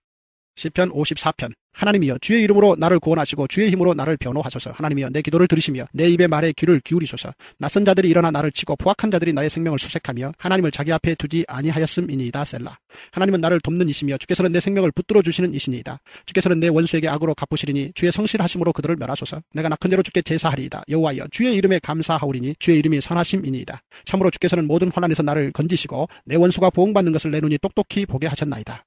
시편 54편. 하나님이여 주의 이름으로 나를 구원하시고 주의 힘으로 나를 변호하소서. 하나님이여 내 기도를 들으시며 내 입의 말에 귀를 기울이소서. 낯선 자들이 일어나 나를 치고 포악한 자들이 나의 생명을 수색하며 하나님을 자기 앞에 두지 아니하였음이니이다. 셀라. 하나님은 나를 돕는 이시며 주께서는 내 생명을 붙들어 주시는 이시니이다. 주께서는 내 원수에게 악으로 갚으시리니 주의 성실하심으로 그들을 멸하소서. 내가 낙한 대로 주께 제사하리이다. 여호와여 주의 이름에 감사하오리니 주의 이름이 선하심이니이다. 참으로 주께서는 모든 환난에서 나를 건지시고 내 원수가 보응받는 것을 내 눈이 똑똑히 보게 하셨나이다.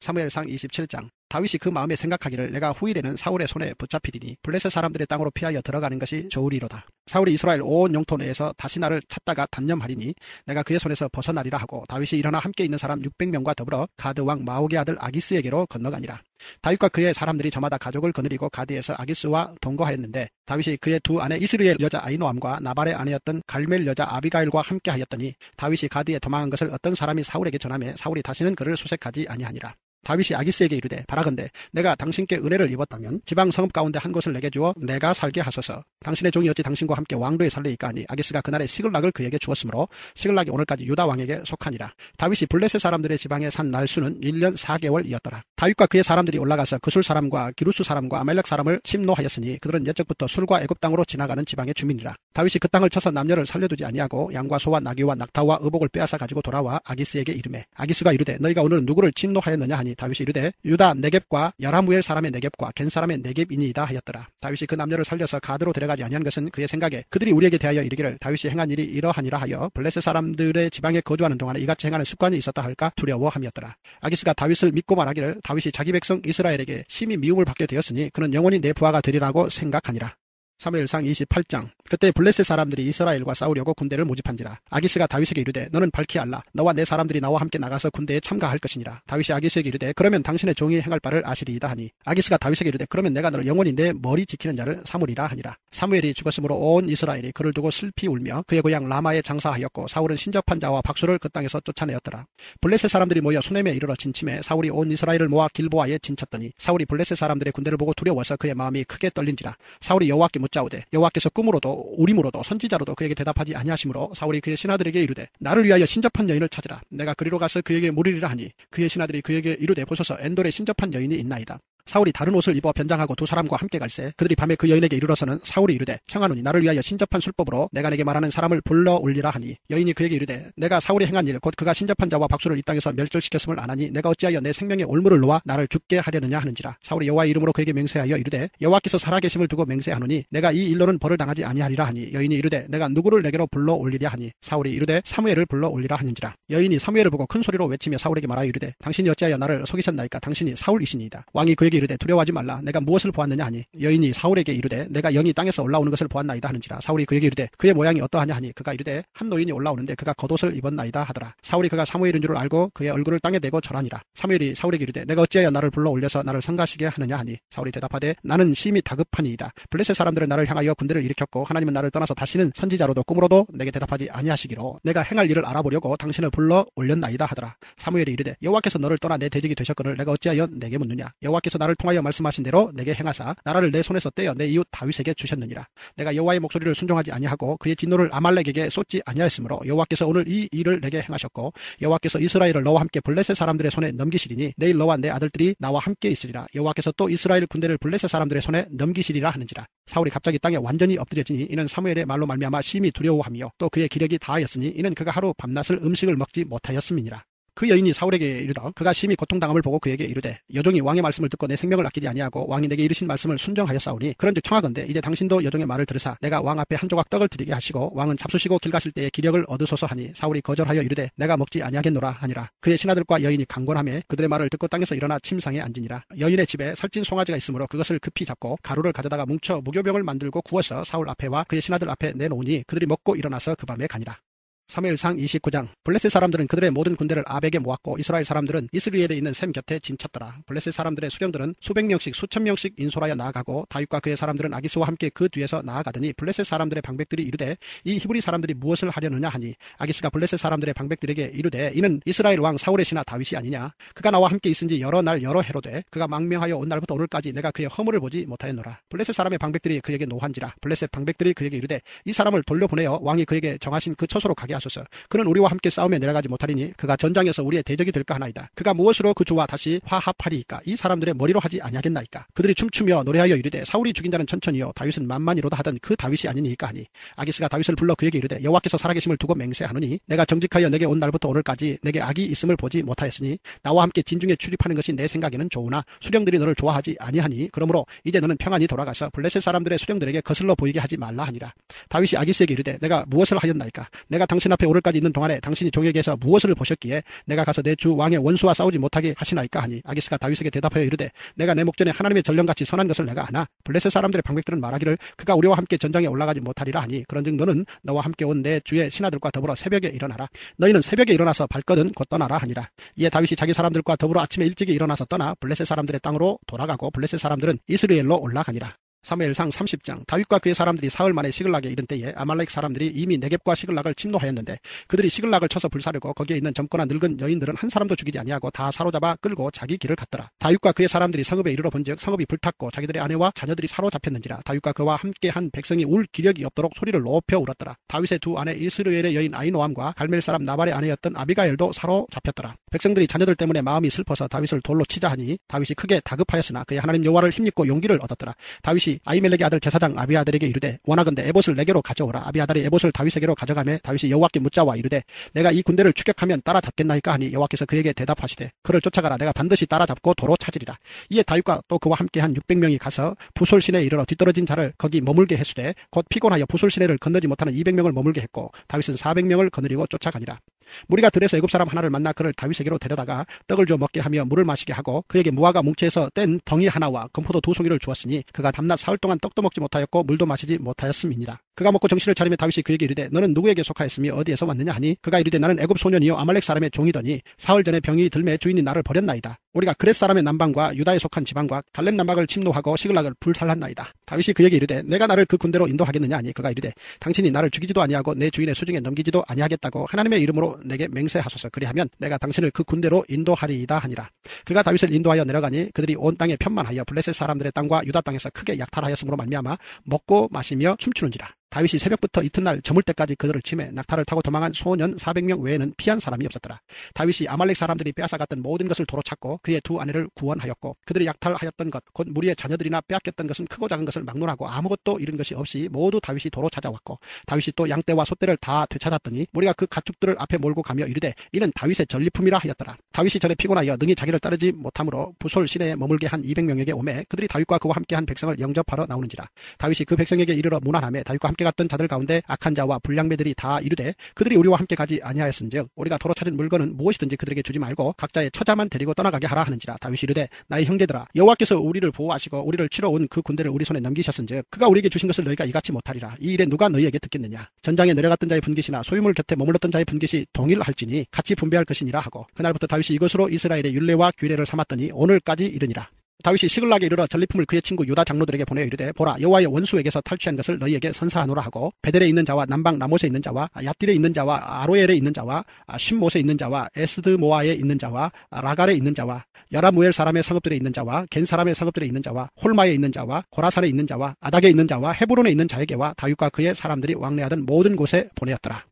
사무엘상 27장. 다윗이 그 마음에 생각하기를 내가 후일에는 사울의 손에 붙잡히리니 블레셋 사람들의 땅으로 피하여 들어가는 것이 좋으리로다. 사울이 이스라엘 온 영토 내에서 다시 나를 찾다가 단념하리니 내가 그의 손에서 벗어나리라 하고 다윗이 일어나 함께 있는 사람 600명과 더불어 가드 왕 마옥의 아들 아기스에게로 건너가니라. 다윗과 그의 사람들이 저마다 가족을 거느리고 가드에서 아기스와 동거하였는데 다윗이 그의 두 아내 이스리엘 여자 아히노암과 나발의 아내였던 갈멜 여자 아비가일과 함께 하였더니 다윗이 가드에 도망한 것을 어떤 사람이 사울에게 전하매 사울이 다시는 그를 수색하지 아니하니라. 다윗이 아기스에게 이르되 바라건대 내가 당신께 은혜를 입었다면 지방 성읍 가운데 한 곳을 내게 주어 내가 살게 하소서. 당신의 종이 어찌 당신과 함께 왕도에 살리이까 하니 아기스가 그날에 시글락을 그에게 주었으므로 시글락이 오늘까지 유다 왕에게 속하니라. 다윗이 블레셋 사람들의 지방에 산 날수는 1년 4개월이었더라. 다윗과 그의 사람들이 올라가서 그술 사람과 기루스 사람과 아말렉 사람을 침노하였으니 그들은 옛적부터 술과 애굽 땅으로 지나가는 지방의 주민이라. 다윗이 그 땅을 쳐서 남녀를 살려두지 아니하고 양과 소와 나귀와 낙타와 의복을 빼앗아 가지고 돌아와 아기스에게 이르매 아기스가 이르되 너희가 오늘 누구를 침노하였느냐 하니 다윗이 이르되 유다 네겝과 여라무엘 사람의 네겝과 겐 사람의 네겝이니이다 하였더라. 다윗이 그 남녀를 살려서 가드로 데려가지 아니한 것은 그의 생각에 그들이 우리에게 대하여 이르기를 다윗이 행한 일이 이러하니라 하여 블레셋 사람들의 지방에 거주하는 동안에 이같이 행하는 습관이 있었다 할까 두려워함이었더라. 아기스가 다윗을 믿고 말하기를 다윗이 자기 백성 이스라엘에게 심히 미움을 받게 되었으니 그는 영원히 내 부하가 되리라고 생각하니라. 사무엘상 28장. 그때 블레셋 사람들이 이스라엘과 싸우려고 군대를 모집한지라. 아기스가 다윗에게 이르되 너는 밝히 알라. 너와 내 사람들이 나와 함께 나가서 군대에 참가할 것이니라. 다윗이 아기스에게 이르되 그러면 당신의 종이 행할 바를 아시리이다 하니 아기스가 다윗에게 이르되 그러면 내가 너를 영원히 내 머리 지키는 자를 삼으리라 하니라. 사무엘이 죽었으므로 온 이스라엘이 그를 두고 슬피 울며 그의 고향 라마에 장사하였고 사울은 신접한 자와 박수를 그 땅에서 쫓아내었더라. 블레셋 사람들이 모여 수넴에 이르러 진침해 사울이 온 이스라엘을 모아 길보아에 진쳤더니 사울이 블레셋 사람들의 군대를 보고 두려워서 그의 마음이 크게 떨린지라. 사울이 여호와께 묻자오되 여호와께서 꿈으로도 우림으로도 선지자로도 그에게 대답하지 아니하시므로 사울이 그의 신하들에게 이르되 나를 위하여 신접한 여인을 찾으라. 내가 그리로 가서 그에게 물으리라 하니 그의 신하들이 그에게 이르되 보소서 엔돌에 신접한 여인이 있나이다. 사울이 다른 옷을 입어 변장하고 두 사람과 함께 갈새 그들이 밤에 그 여인에게 이르러서는 사울이 이르되 청하노니 나를 위하여 신접한 술법으로 내가 내게 말하는 사람을 불러 올리라 하니 여인이 그에게 이르되 내가 사울이 행한 일 곧 그가 신접한 자와 박수를 이 땅에서 멸절시켰음을 아나니 내가 어찌하여 내 생명의 올무를 놓아 나를 죽게 하려느냐 하는지라. 사울이 여호와의 이름으로 그에게 맹세하여 이르되 여호와께서 살아계심을 두고 맹세하노니 내가 이 일로는 벌을 당하지 아니하리라 하니 여인이 이르되 내가 누구를 내게로 불러 올리랴 하니 사울이 이르되 사무엘을 불러 올리라 하는지라. 여인이 사무엘을 보고 큰 소리로 외치며 사울에게 말하여 이르되 당신이 어찌하여 나를 속이셨나이까. 당신이 사울이시니이다. 왕이 그에게 이르되 두려워하지 말라. 내가 무엇을 보았느냐 하니 여인이 사울에게 이르되 내가 영이 땅에서 올라오는 것을 보았나이다 하는지라. 사울이 그에게 이르되 그의 모양이 어떠하냐 하니 그가 이르되 한 노인이 올라오는데 그가 겉옷을 입었나이다 하더라. 사울이 그가 사무엘인 줄을 알고 그의 얼굴을 땅에 대고 절하니라. 사무엘이 사울에게 이르되 내가 어찌하여 나를 불러 올려서 나를 성가시게 하느냐 하니 사울이 대답하되 나는 심히 다급하니이다. 블레셋 사람들은 나를 향하여 군대를 일으켰고 하나님은 나를 떠나서 다시는 선지자로도 꿈으로도 내게 대답하지 아니하시기로 내가 행할 일을 알아보려고 당신을 불러 올렸나이다 하더라. 사무엘이 이르되 여호와께서 너를 떠나 내 대적이 되셨거늘 내가 어찌하여 내게 묻느냐. 여호와께서 나를 통하여 말씀하신 대로 내게 행하사 나라를 내 손에서 떼어 내 이웃 다윗에게 주셨느니라. 내가 여호와의 목소리를 순종하지 아니하고 그의 진노를 아말렉에게 쏟지 아니하였으므로 여호와께서 오늘 이 일을 내게 행하셨고 여호와께서 이스라엘을 너와 함께 블레셋 사람들의 손에 넘기시리니 내일 너와 내 아들들이 나와 함께 있으리라. 여호와께서 또 이스라엘 군대를 블레셋 사람들의 손에 넘기시리라 하는지라. 사울이 갑자기 땅에 완전히 엎드려지니 이는 사무엘의 말로 말미암아 심히 두려워하며 또 그의 기력이 다하였으니 이는 그가 하루 밤낮을 음식을 먹지 못하였음이니라. 그 여인이 사울에게 이르더 그가 심히 고통당함을 보고 그에게 이르되 여종이 왕의 말씀을 듣고 내 생명을 아끼지 아니하고 왕이 내게 이르신 말씀을 순종하였사오니 그런즉 청하건대 이제 당신도 여종의 말을 들으사 내가 왕 앞에 한 조각 떡을 드리게 하시고 왕은 잡수시고 길 가실 때에 기력을 얻으소서 하니 사울이 거절하여 이르되 내가 먹지 아니하겠노라 하니라. 그의 신하들과 여인이 강권하며 그들의 말을 듣고 땅에서 일어나 침상에 앉으니라. 여인의 집에 살찐 송아지가 있으므로 그것을 급히 잡고 가루를 가져다가 뭉쳐 무교병을 만들고 구워서 사울 앞에와 그의 신하들 앞에 내놓으니 그들이 먹고 일어나서 그 밤에 가니라. 사무엘상 29장. 블레셋 사람들은 그들의 모든 군대를 아벡에 모았고 이스라엘 사람들은 이스라엘에 있는 셈 곁에 진쳤더라. 블레셋 사람들의 수령들은 수백 명씩 수천 명씩 인솔하여 나아가고 다윗과 그의 사람들은 아기스와 함께 그 뒤에서 나아가더니 블레셋 사람들의 방백들이 이르되 이 히브리 사람들이 무엇을 하려느냐 하니 아기스가 블레셋 사람들의 방백들에게 이르되 이는 이스라엘 왕 사울의 신하 다윗이 아니냐. 그가 나와 함께 있은지 여러 날 여러 해로 돼 그가 망명하여 온 날부터 오늘까지 내가 그의 허물을 보지 못하였노라. 블레셋 사람의 방백들이 그에게 노한지라. 블레셋 방백들이 그에게 이르되 이 사람을 돌려보내어 왕이 그에게 정하신 그 처소로 가게 하소서. 그는 우리와 함께 싸우며 내려가지 못하리니 그가 전장에서 우리의 대적이 될까 하나이다. 그가 무엇으로 그 주와 다시 화합하리이까. 이 사람들의 머리로 하지 아니하겠나이까. 그들이 춤추며 노래하여 이르되 사울이 죽인 자는 천천히요 다윗은 만만이로다 하던 그 다윗이 아니니까 하니 아기스가 다윗을 불러 그에게 이르되 여호와께서 살아계심을 두고 맹세하노니 내가 정직하여 내게 온 날부터 오늘까지 내게 악이 있음을 보지 못하였으니 나와 함께 진중에 출입하는 것이 내 생각에는 좋으나 수령들이 너를 좋아하지 아니하니 그러므로 이제 너는 평안히 돌아가서 블레셋 사람들의 수령들에게 거슬러 보이게 하지 말라 하니라. 다윗이 아기스에게 이르되 내가 무엇을 하였나이까. 내가 당신 앞에 오늘까지 있는 동안에 당신이 종에게서 무엇을 보셨기에 내가 가서 내 주 왕의 원수와 싸우지 못하게 하시나이까 하니 아기스가 다윗에게 대답하여 이르되 내가 내 목전에 하나님의 전령같이 선한 것을 내가 아나. 블레셋 사람들의 방백들은 말하기를 그가 우리와 함께 전장에 올라가지 못하리라 하니 그런즉 너는 너와 함께 온 내 주의 신하들과 더불어 새벽에 일어나라. 너희는 새벽에 일어나서 발거든 곧 떠나라 하니라. 이에 다윗이 자기 사람들과 더불어 아침에 일찍이 일어나서 떠나 블레셋 사람들의 땅으로 돌아가고 블레셋 사람들은 이스라엘로 올라가니라. 사무엘상 30장. 다윗과 그의 사람들이 사흘 만에 시글락에 이른 때에 아말렉 사람들이 이미 네겝과 시글락을 침노하였는데 그들이 시글락을 쳐서 불사르고 거기에 있는 젊거나 늙은 여인들은 한 사람도 죽이지 아니하고 다 사로잡아 끌고 자기 길을 갔더라. 다윗과 그의 사람들이 성읍에 이르러 본즉 성읍이 불탔고 자기들의 아내와 자녀들이 사로잡혔는지라. 다윗과 그와 함께한 백성이 울 기력이 없도록 소리를 높여 울었더라. 다윗의 두 아내 이스라엘의 여인 아히노암과 갈멜 사람 나발의 아내였던 아비가일도 사로잡혔더라. 백성들이 자녀들 때문에 마음이 슬퍼서 다윗을 돌로 치자 하니 다윗이 크게 다급하였으나 그의 하나님 여호와를 힘입고 용기를 얻었더라. 다윗이 아히멜렉의 아들 제사장 아비아달에게 이르되 원하건대 에봇을 내게로 가져오라. 아비아달이 에봇을 다윗에게로 가져가매 다윗이 여호와께 묻자와 이르되 내가 이 군대를 추격하면 따라잡겠나이까 하니 여호와께서 그에게 대답하시되 그를 쫓아가라. 내가 반드시 따라잡고 도로 찾으리라. 이에 다윗과 또 그와 함께한 600명이 가서 부솔 시내에 이르러 뒤떨어진 자를 거기 머물게 했으되 곧 피곤하여 부솔 시내를 건너지 못하는 200명을 머물게 했고 다윗은 400명을 거느리고 쫓아가니라. 무리가 들에서 애굽 사람 하나를 만나 그를 다윗에게로 데려다가 떡을 주어 먹게 하며 물을 마시게 하고 그에게 무화과 뭉치에서 뗀 덩이 하나와 금포도 2송이를 주었으니 그가 밤낮 사흘 동안 떡도 먹지 못하였고 물도 마시지 못하였음이니라. 그가 먹고 정신을 차리며 다윗이 그에게 이르되 너는 누구에게 속하였으며 어디에서 왔느냐 하니 그가 이르되 나는 애굽 소년이요 아말렉 사람의 종이더니 사흘 전에 병이 들매 주인이 나를 버렸나이다. 우리가 그렛 사람의 남방과 유다에 속한 지방과 갈렙 남방을 침노하고 시글락을 불살랐나이다. 다윗이 그에게 이르되 내가 나를 그 군대로 인도하겠느냐 하니 그가 이르되 당신이 나를 죽이지도 아니하고 내 주인의 수중에 넘기지도 아니하겠다고 하나님의 이름으로 내게 맹세하소서. 그리하면 내가 당신을 그 군대로 인도하리이다 하니라. 그가 다윗을 인도하여 내려가니 그들이 온 땅에 편만하여 블레셋 사람들의 땅과 유다 땅에서 크게 약탈하였으므로 말미암아 먹고 마시며 춤추는지라. 다윗이 새벽부터 이튿날 저물 때까지 그들을 치매 낙타를 타고 도망한 소년 400명 외에는 피한 사람이 없었더라. 다윗이 아말렉 사람들이 빼앗아갔던 모든 것을 도로 찾고 그의 두 아내를 구원하였고 그들이 약탈하였던 것 곧 무리의 자녀들이나 빼앗겼던 것은 크고 작은 것을 막론하고 아무것도 잃은 것이 없이 모두 다윗이 도로 찾아왔고 다윗이 또 양떼와 소떼를 다 되찾았더니 무리가 그 가축들을 앞에 몰고 가며 이르되 이는 다윗의 전리품이라 하였더라. 다윗이 전에 피곤하여 능히 자기를 따르지 못하므로 부솔 시내에 머물게 한 200명에게 오매 그들이 다윗과 그와 함께한 백성을 영접하러 나오는지라. 다윗이 그 백성에게 이르러 문안하며 다윗과 함께 갔던 자들 가운데 악한 자와 불량배들이 다 이르되 그들이 우리와 함께 가지 아니하였은즉 우리가 도로 찾은 물건은 무엇이든지 그들에게 주지 말고 각자의 처자만 데리고 떠나가게 하라 하는지라. 다윗이 이르되 나의 형제들아 여호와께서 우리를 보호하시고 우리를 치러 온 그 군대를 우리 손에 넘기셨은즉 그가 우리에게 주신 것을 너희가 이같이 못하리라. 이 일에 누가 너희에게 듣겠느냐. 전장에 내려갔던 자의 분깃이나 소유물 곁에 머물렀던 자의 분깃이 동일할지니 같이 분배할 것이니라 하고 그날부터 다윗이 이것으로 이스라엘의 율례와 규례를 삼았더니 오늘까지 이르니라. 다윗이 시글락에 이르러 전리품을 그의 친구 유다 장로들에게 보내어 이르되 보라 여호와의 원수에게서 탈취한 것을 너희에게 선사하노라 하고 베델에 있는 자와 남방 라못에 있는 자와 얏딜에 있는 자와 아로엘에 있는 자와 쉰못에 있는 자와 에스드모아에 있는 자와 라갈에 있는 자와 여라무엘 사람의 성읍들에 있는 자와 겐 사람의 성읍들에 있는 자와 홀마에 있는 자와 고라산에 있는 자와 아닥에 있는 자와 헤브론에 있는 자에게와 다윗과 그의 사람들이 왕래하던 모든 곳에 보내었더라.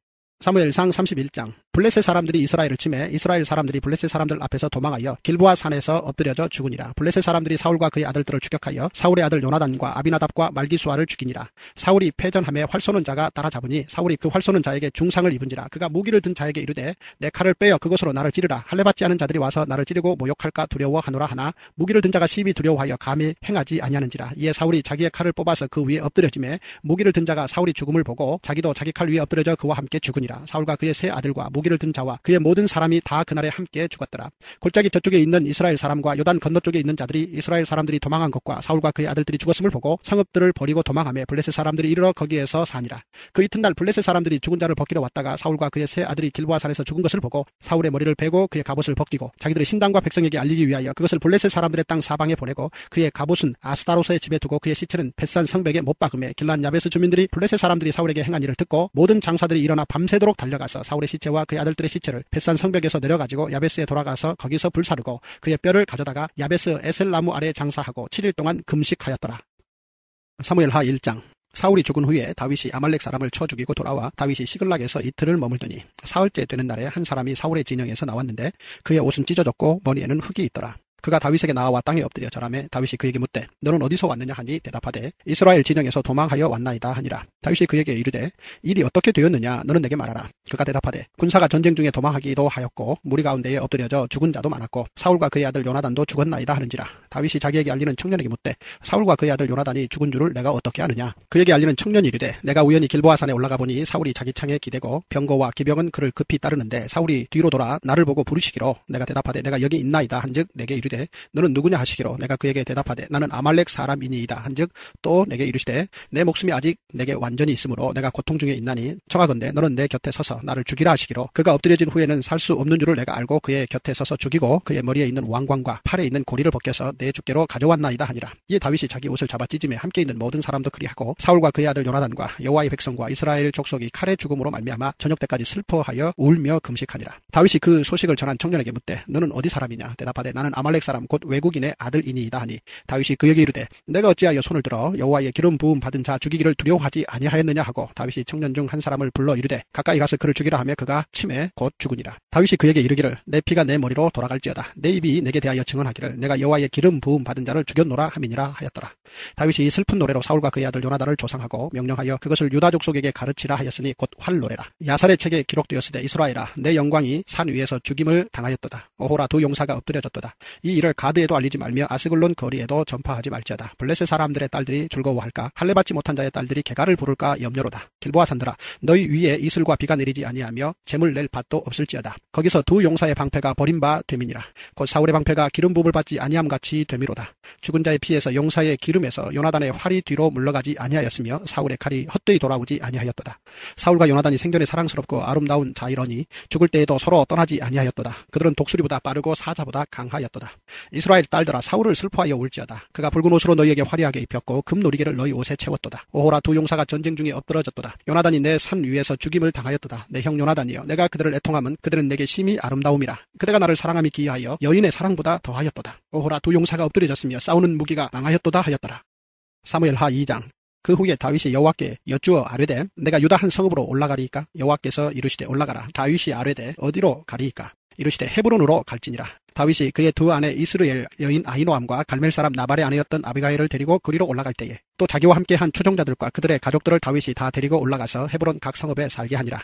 사무엘상 31장. 블레셋 사람들이 이스라엘을 치매 이스라엘 사람들이 블레셋 사람들 앞에서 도망하여 길보아 산에서 엎드려져 죽으니라. 블레셋 사람들이 사울과 그의 아들들을 추격하여 사울의 아들 요나단과 아비나답과 말기수아를 죽이니라. 사울이 패전함에 활 쏘는 자가 따라잡으니 사울이 그 활 쏘는 자에게 중상을 입은지라. 그가 무기를 든 자에게 이르되 내 칼을 빼어 그것으로 나를 찌르라. 할례받지 않은 자들이 와서 나를 찌르고 모욕할까 두려워하노라 하나 무기를 든 자가 심히 두려워하여 감히 행하지 아니하는지라. 이에 사울이 자기의 칼을 뽑아서 그 위에 엎드려지매 무기를 든 자가 사울이 죽음을 보고 자기도 자기 칼 위에 엎드려져 그와 함께 죽으니라. 사울과 그의 세 아들과 무기를 든 자와 그의 모든 사람이 다 그날에 함께 죽었더라. 골짜기 저쪽에 있는 이스라엘 사람과 요단 건너쪽에 있는 자들이 이스라엘 사람들이 도망한 것과 사울과 그의 아들들이 죽었음을 보고 성읍들을 버리고 도망하며 블레셋 사람들이 이르러 거기에서 사니라. 그 이튿날 블레셋 사람들이 죽은 자를 벗기러 왔다가 사울과 그의 세 아들이 길보아 산에서 죽은 것을 보고 사울의 머리를 베고 그의 갑옷을 벗기고 자기들의 신당과 백성에게 알리기 위하여 그것을 블레셋 사람들의 땅 사방에 보내고 그의 갑옷은 아스타로스의 집에 두고 그의 시체는 벳산 성벽에 못 박음에 길란 야베스 주민들이 블레셋 사람들이 사울에게 행한 일을 듣고 모든 장사들이 일어나 밤새도록 달려가서 사울의 시체와 그의 아들들의 시체를 벳산 성벽에서 내려가지고 야베스에 돌아가서 거기서 불사르고 그의 뼈를 가져다가 야베스 에셀나무 아래에 장사하고 7일 동안 금식하였더라. 사무엘하 1장. 사울이 죽은 후에 다윗이 아말렉 사람을 쳐 죽이고 돌아와 다윗이 시글락에서 이틀을 머물더니 사흘째 되는 날에 한 사람이 사울의 진영에서 나왔는데 그의 옷은 찢어졌고 머리에는 흙이 있더라. 그가 다윗에게 나와 땅에 엎드려 절하매 다윗이 그에게 묻되 너는 어디서 왔느냐 하니 대답하되 이스라엘 진영에서 도망하여 왔나이다 하니라. 다윗이 그에게 이르되 일이 어떻게 되었느냐 너는 내게 말하라. 그가 대답하되 군사가 전쟁 중에 도망하기도 하였고 무리 가운데에 엎드려져 죽은 자도 많았고 사울과 그의 아들 요나단도 죽었나이다 하는지라. 다윗이 자기에게 알리는 청년에게 묻되 사울과 그의 아들 요나단이 죽은 줄을 내가 어떻게 아느냐. 그에게 알리는 청년이 이르되 내가 우연히 길보아 산에 올라가 보니 사울이 자기 창에 기대고 병거와 기병은 그를 급히 따르는데 사울이 뒤로 돌아 나를 보고 부르시기로 내가 대답하되 내가 여기 있나이다 한즉 내게 이르되 너는 누구냐 하시기로 내가 그에게 대답하되 나는 아말렉 사람이니이다 한즉 또 내게 이르시되 내 목숨이 아직 내게 완전히 있으므로 내가 고통 중에 있나니 청하건대 너는 내 곁에 서서 나를 죽이라 하시기로 그가 엎드려진 후에는 살 수 없는 줄을 내가 알고 그의 곁에 서서 죽이고 그의 머리에 있는 왕관과 팔에 있는 고리를 벗겨서 내 주께로 가져왔나이다 하니라. 이에 다윗이 자기 옷을 잡아 찢으며 함께 있는 모든 사람도 그리하고 사울과 그의 아들 요나단과 여호와의 백성과 이스라엘 족속이 칼의 죽음으로 말미암아 저녁 때까지 슬퍼하여 울며 금식하니라. 다윗이 그 소식을 전한 청년에게 묻되 너는 어디 사람이냐. 대답하되 나는 아말렉 사람 곧 외국인의 아들이니이다 하니 다윗이 그에게 이르되 내가 어찌하여 손을 들어 여호와의 기름 부음 받은 자 죽이기를 두려워하지 아니하였느냐 하고 다윗이 청년 중 한 사람을 불러 이르되 가까이 가서 그를 죽이라 하며 그가 치매 곧 죽으니라. 다윗이 그에게 이르기를 내 피가 내 머리로 돌아갈지어다. 내 입이 내게 대하여 증언하기를 내가 여호와의 기름 부음 받은 자를 죽였노라 함이니라 하였더라. 다윗이 이 슬픈 노래로 사울과 그의 아들 요나단을 조상하고 명령하여 그것을 유다 족속에게 가르치라 하였으니 곧 활노래라. 야살의 책에 기록되었으되 이스라엘아 내 영광이 산 위에서 죽임을 당하였도다. 오호라 두 용사가 엎드려졌도다. 이 일을 가드에도 알리지 말며 아스글론 거리에도 전파하지 말지어다. 블레셋 사람들의 딸들이 즐거워할까 할례 받지 못한 자의 딸들이 개가를 부를까 염려로다. 길보아 산들아 너희 위에 이슬과 비가 내리지 아니하며 재물 낼 밭도 없을지어다. 거기서 두 용사의 방패가 버림바 됨이니라. 곧 사울의 방패가 기름 부음을 받지 아니함같이 됨이로다. 죽은 자의 피에서 용사의 기름에서 요나단의 활이 뒤로 물러가지 아니하였으며 사울의 칼이 헛되이 돌아오지 아니하였도다. 사울과 요나단이 생전에 사랑스럽고 아름다운 자이러니 죽을 때에도 서로 떠나지 아니하였도다. 그들은 독수리보다 빠르고 사자보다 강하였도다. 이스라엘 딸들아 사울을 슬퍼하여 울지어다. 그가 붉은 옷으로 너희에게 화려하게 입혔고 금놀이개를 너희 옷에 채웠도다. 오호라 두 용사가 전쟁 중에 엎드러졌도다. 요나단이 내 산 위에서 죽임을 당하였도다. 내 형 요나단이여 내가 그들을 애통함은 그들은 내게 심히 아름다움이라. 그대가 나를 사랑함이 기이하여 여인의 사랑보다 더하였도다. 오호라 두 용사가 엎드려졌으며 싸우는 무기가 망하였도다 하였더라. 사무엘하 2장. 그 후에 다윗이 여호와께 여쭈어 아뢰되 내가 유다 한 성읍으로 올라가리이까? 여호와께서 이르시되 올라가라. 다윗이 아뢰되 어디로 가리이까? 이르시되 헤브론으로 갈지니라. 다윗이 그의 두 아내 이스르엘 여인 아히노암과 갈멜 사람 나발의 아내였던 아비가일을 데리고 그리로 올라갈 때에 또 자기와 함께한 추종자들과 그들의 가족들을 다윗이 다 데리고 올라가서 헤브론 각 성읍에 살게 하니라.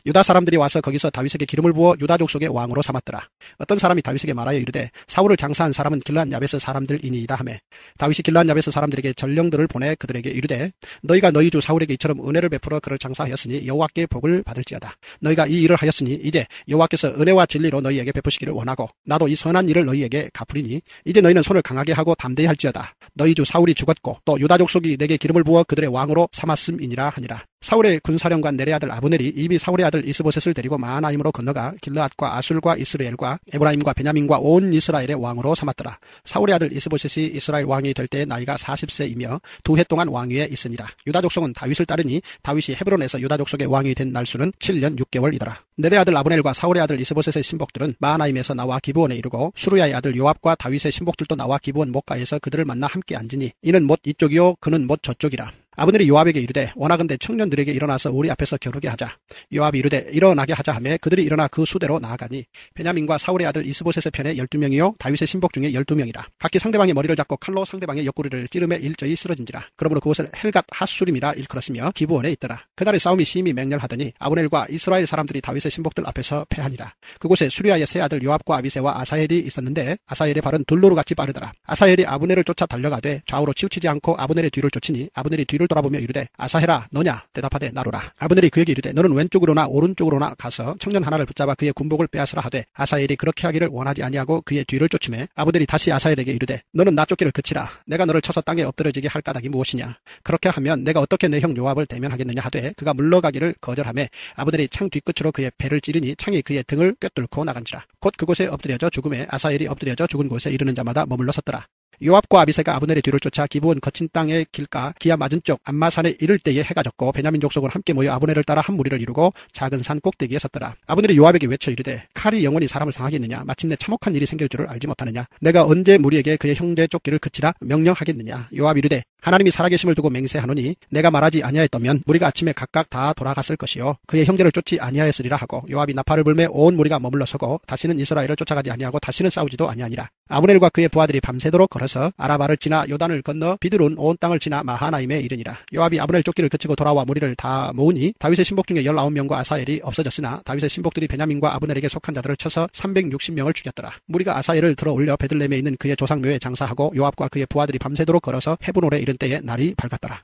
유다 사람들이 와서 거기서 다윗에게 기름을 부어 유다 족속의 왕으로 삼았더라. 어떤 사람이 다윗에게 말하여 이르되 사울을 장사한 사람은 길르앗 야베스 사람들이니이다 하매 다윗이 길르앗 야베스 사람들에게 전령들을 보내 그들에게 이르되 너희가 너희 주 사울에게 이처럼 은혜를 베풀어 그를 장사하였으니 여호와께 복을 받을지어다. 너희가 이 일을 하였으니 이제 여호와께서 은혜와 진리로 너희에게 베푸시기를 원하고 나도 이 선한 일을 너희에게 갚으리니 이제 너희는 손을 강하게 하고 담대히 할지어다. 너희 주 사울이 죽었고 또 유다 족속이 내게 기름을 부어 그들의 왕으로 삼았음이니라 하니라. 사울의 군사령관 넬의 아들 아브넬이 이미 사울의 아들 이스보셋을 데리고 마하나임으로 건너가 길르앗과 아술과 이스라엘과 에브라임과 베냐민과 온 이스라엘의 왕으로 삼았더라. 사울의 아들 이스보셋이 이스라엘 왕이 될 때 나이가 40세이며 2해 동안 왕위에 있으니라. 유다 족속은 다윗을 따르니 다윗이 헤브론에서 유다 족속의 왕이 된 날수는 7년 6개월이더라. 넬의 아들 아브넬과 사울의 아들 이스보셋의 신복들은 마하나임에서 나와 기브온에 이르고 수르야의 아들 요압과 다윗의 신복들도 나와 기브온 목가에서 그들을 만나 함께 앉으니 이는 못 이쪽이요 그는 못 저쪽이라. 아브넬이 요압에게 이르되 원하건대 청년들에게 일어나서 우리 앞에서 겨루게 하자. 요압이 이르되 일어나게 하자 하매 그들이 일어나 그 수대로 나아가니 베냐민과 사울의 아들 이스보셋의 편에 12명이요 다윗의 신복 중에 12명이라. 각기 상대방의 머리를 잡고 칼로 상대방의 옆구리를 찌르매 일저히 쓰러진지라. 그러므로 그곳을 헬갓 핫수림이라 일컬었으며 기브온에 있더라. 그날의 싸움이 심히 맹렬하더니 아브넬과 이스라엘 사람들이 다윗의 신복들 앞에서 패하니라. 그곳에 수리아의 세 아들 요압과 아비새와 아사헬이 있었는데 아사헬의 발은 둘로루같이 빠르더라. 아사헬이 아브넬을 쫓아 달려가되 좌우로 치우치지 않고 아브넬의 뒤를 쫓으니 아브넬이 뒤를 돌아보며 이르되 아사헬아 너냐? 대답하되 나로라. 아브넬이 그에게 이르되 너는 왼쪽으로나 오른쪽으로나 가서 청년 하나를 붙잡아 그의 군복을 빼앗으라 하되 아사헬이 그렇게 하기를 원하지 아니하고 그의 뒤를 쫓으매 아브넬이 다시 아사헬에게 이르되 너는 나 쫓기를 그치라. 내가 너를 쳐서 땅에 엎드러지게 할 까닭이 무엇이냐? 그렇게 하면 내가 어떻게 내 형 요압을 대면하겠느냐 하되 그가 물러가기를 거절하매 아브넬이 창 뒤끝으로 그의 배를 찌르니 창이 그의 등을 꿰뚫고 나간지라. 곧 그곳에 엎드려져 죽음에 아사헬이 엎드려져 죽은 곳에 이르는 자마다 머물러 섰더라. 요압과 아비새가 아브넬의 뒤를 쫓아 기브온 거친 땅의 길가 기아 맞은 쪽 암마산에 이를 때에 해가 졌고 베냐민 족속은 함께 모여 아브넬을 따라 한 무리를 이루고 작은 산 꼭대기에 섰더라. 아브넬이 요압에게 외쳐 이르되 칼이 영원히 사람을 상하겠느냐? 마침내 참혹한 일이 생길 줄을 알지 못하느냐? 내가 언제 무리에게 그의 형제 쫓기를 그치라 명령하겠느냐? 요압이 이르되 하나님이 살아계심을 두고 맹세하노니 내가 말하지 아니하였다면 무리가 아침에 각각 다 돌아갔을 것이요 그의 형제를 쫓지 아니하였으리라 하고 요압이 나팔을 불매 온 무리가 머물러 서고 다시는 이스라엘을 쫓아가지 아니하고 다시는 싸우지도 아니하니라. 아브넬과 그의 부하들이 밤새도록 걸어서 아라바를 지나 요단을 건너 비드론 온 땅을 지나 마하나임에 이르니라. 요압이 아브넬 쫓기를 그치고 돌아와 무리를 다 모으니 다윗의 신복 중에 19명과 아사헬이 없어졌으나 다윗의 신복들이 베냐민과 아브넬에게 속한 자들을 쳐서 360명을 죽였더라. 무리가 아사헬을 들어 올려 베들레헴에 있는 그의 조상묘에 장사하고 요압과 그의 부하들이 밤새도록 걸어서 헤브론에 이른 때에 날이 밝았더라.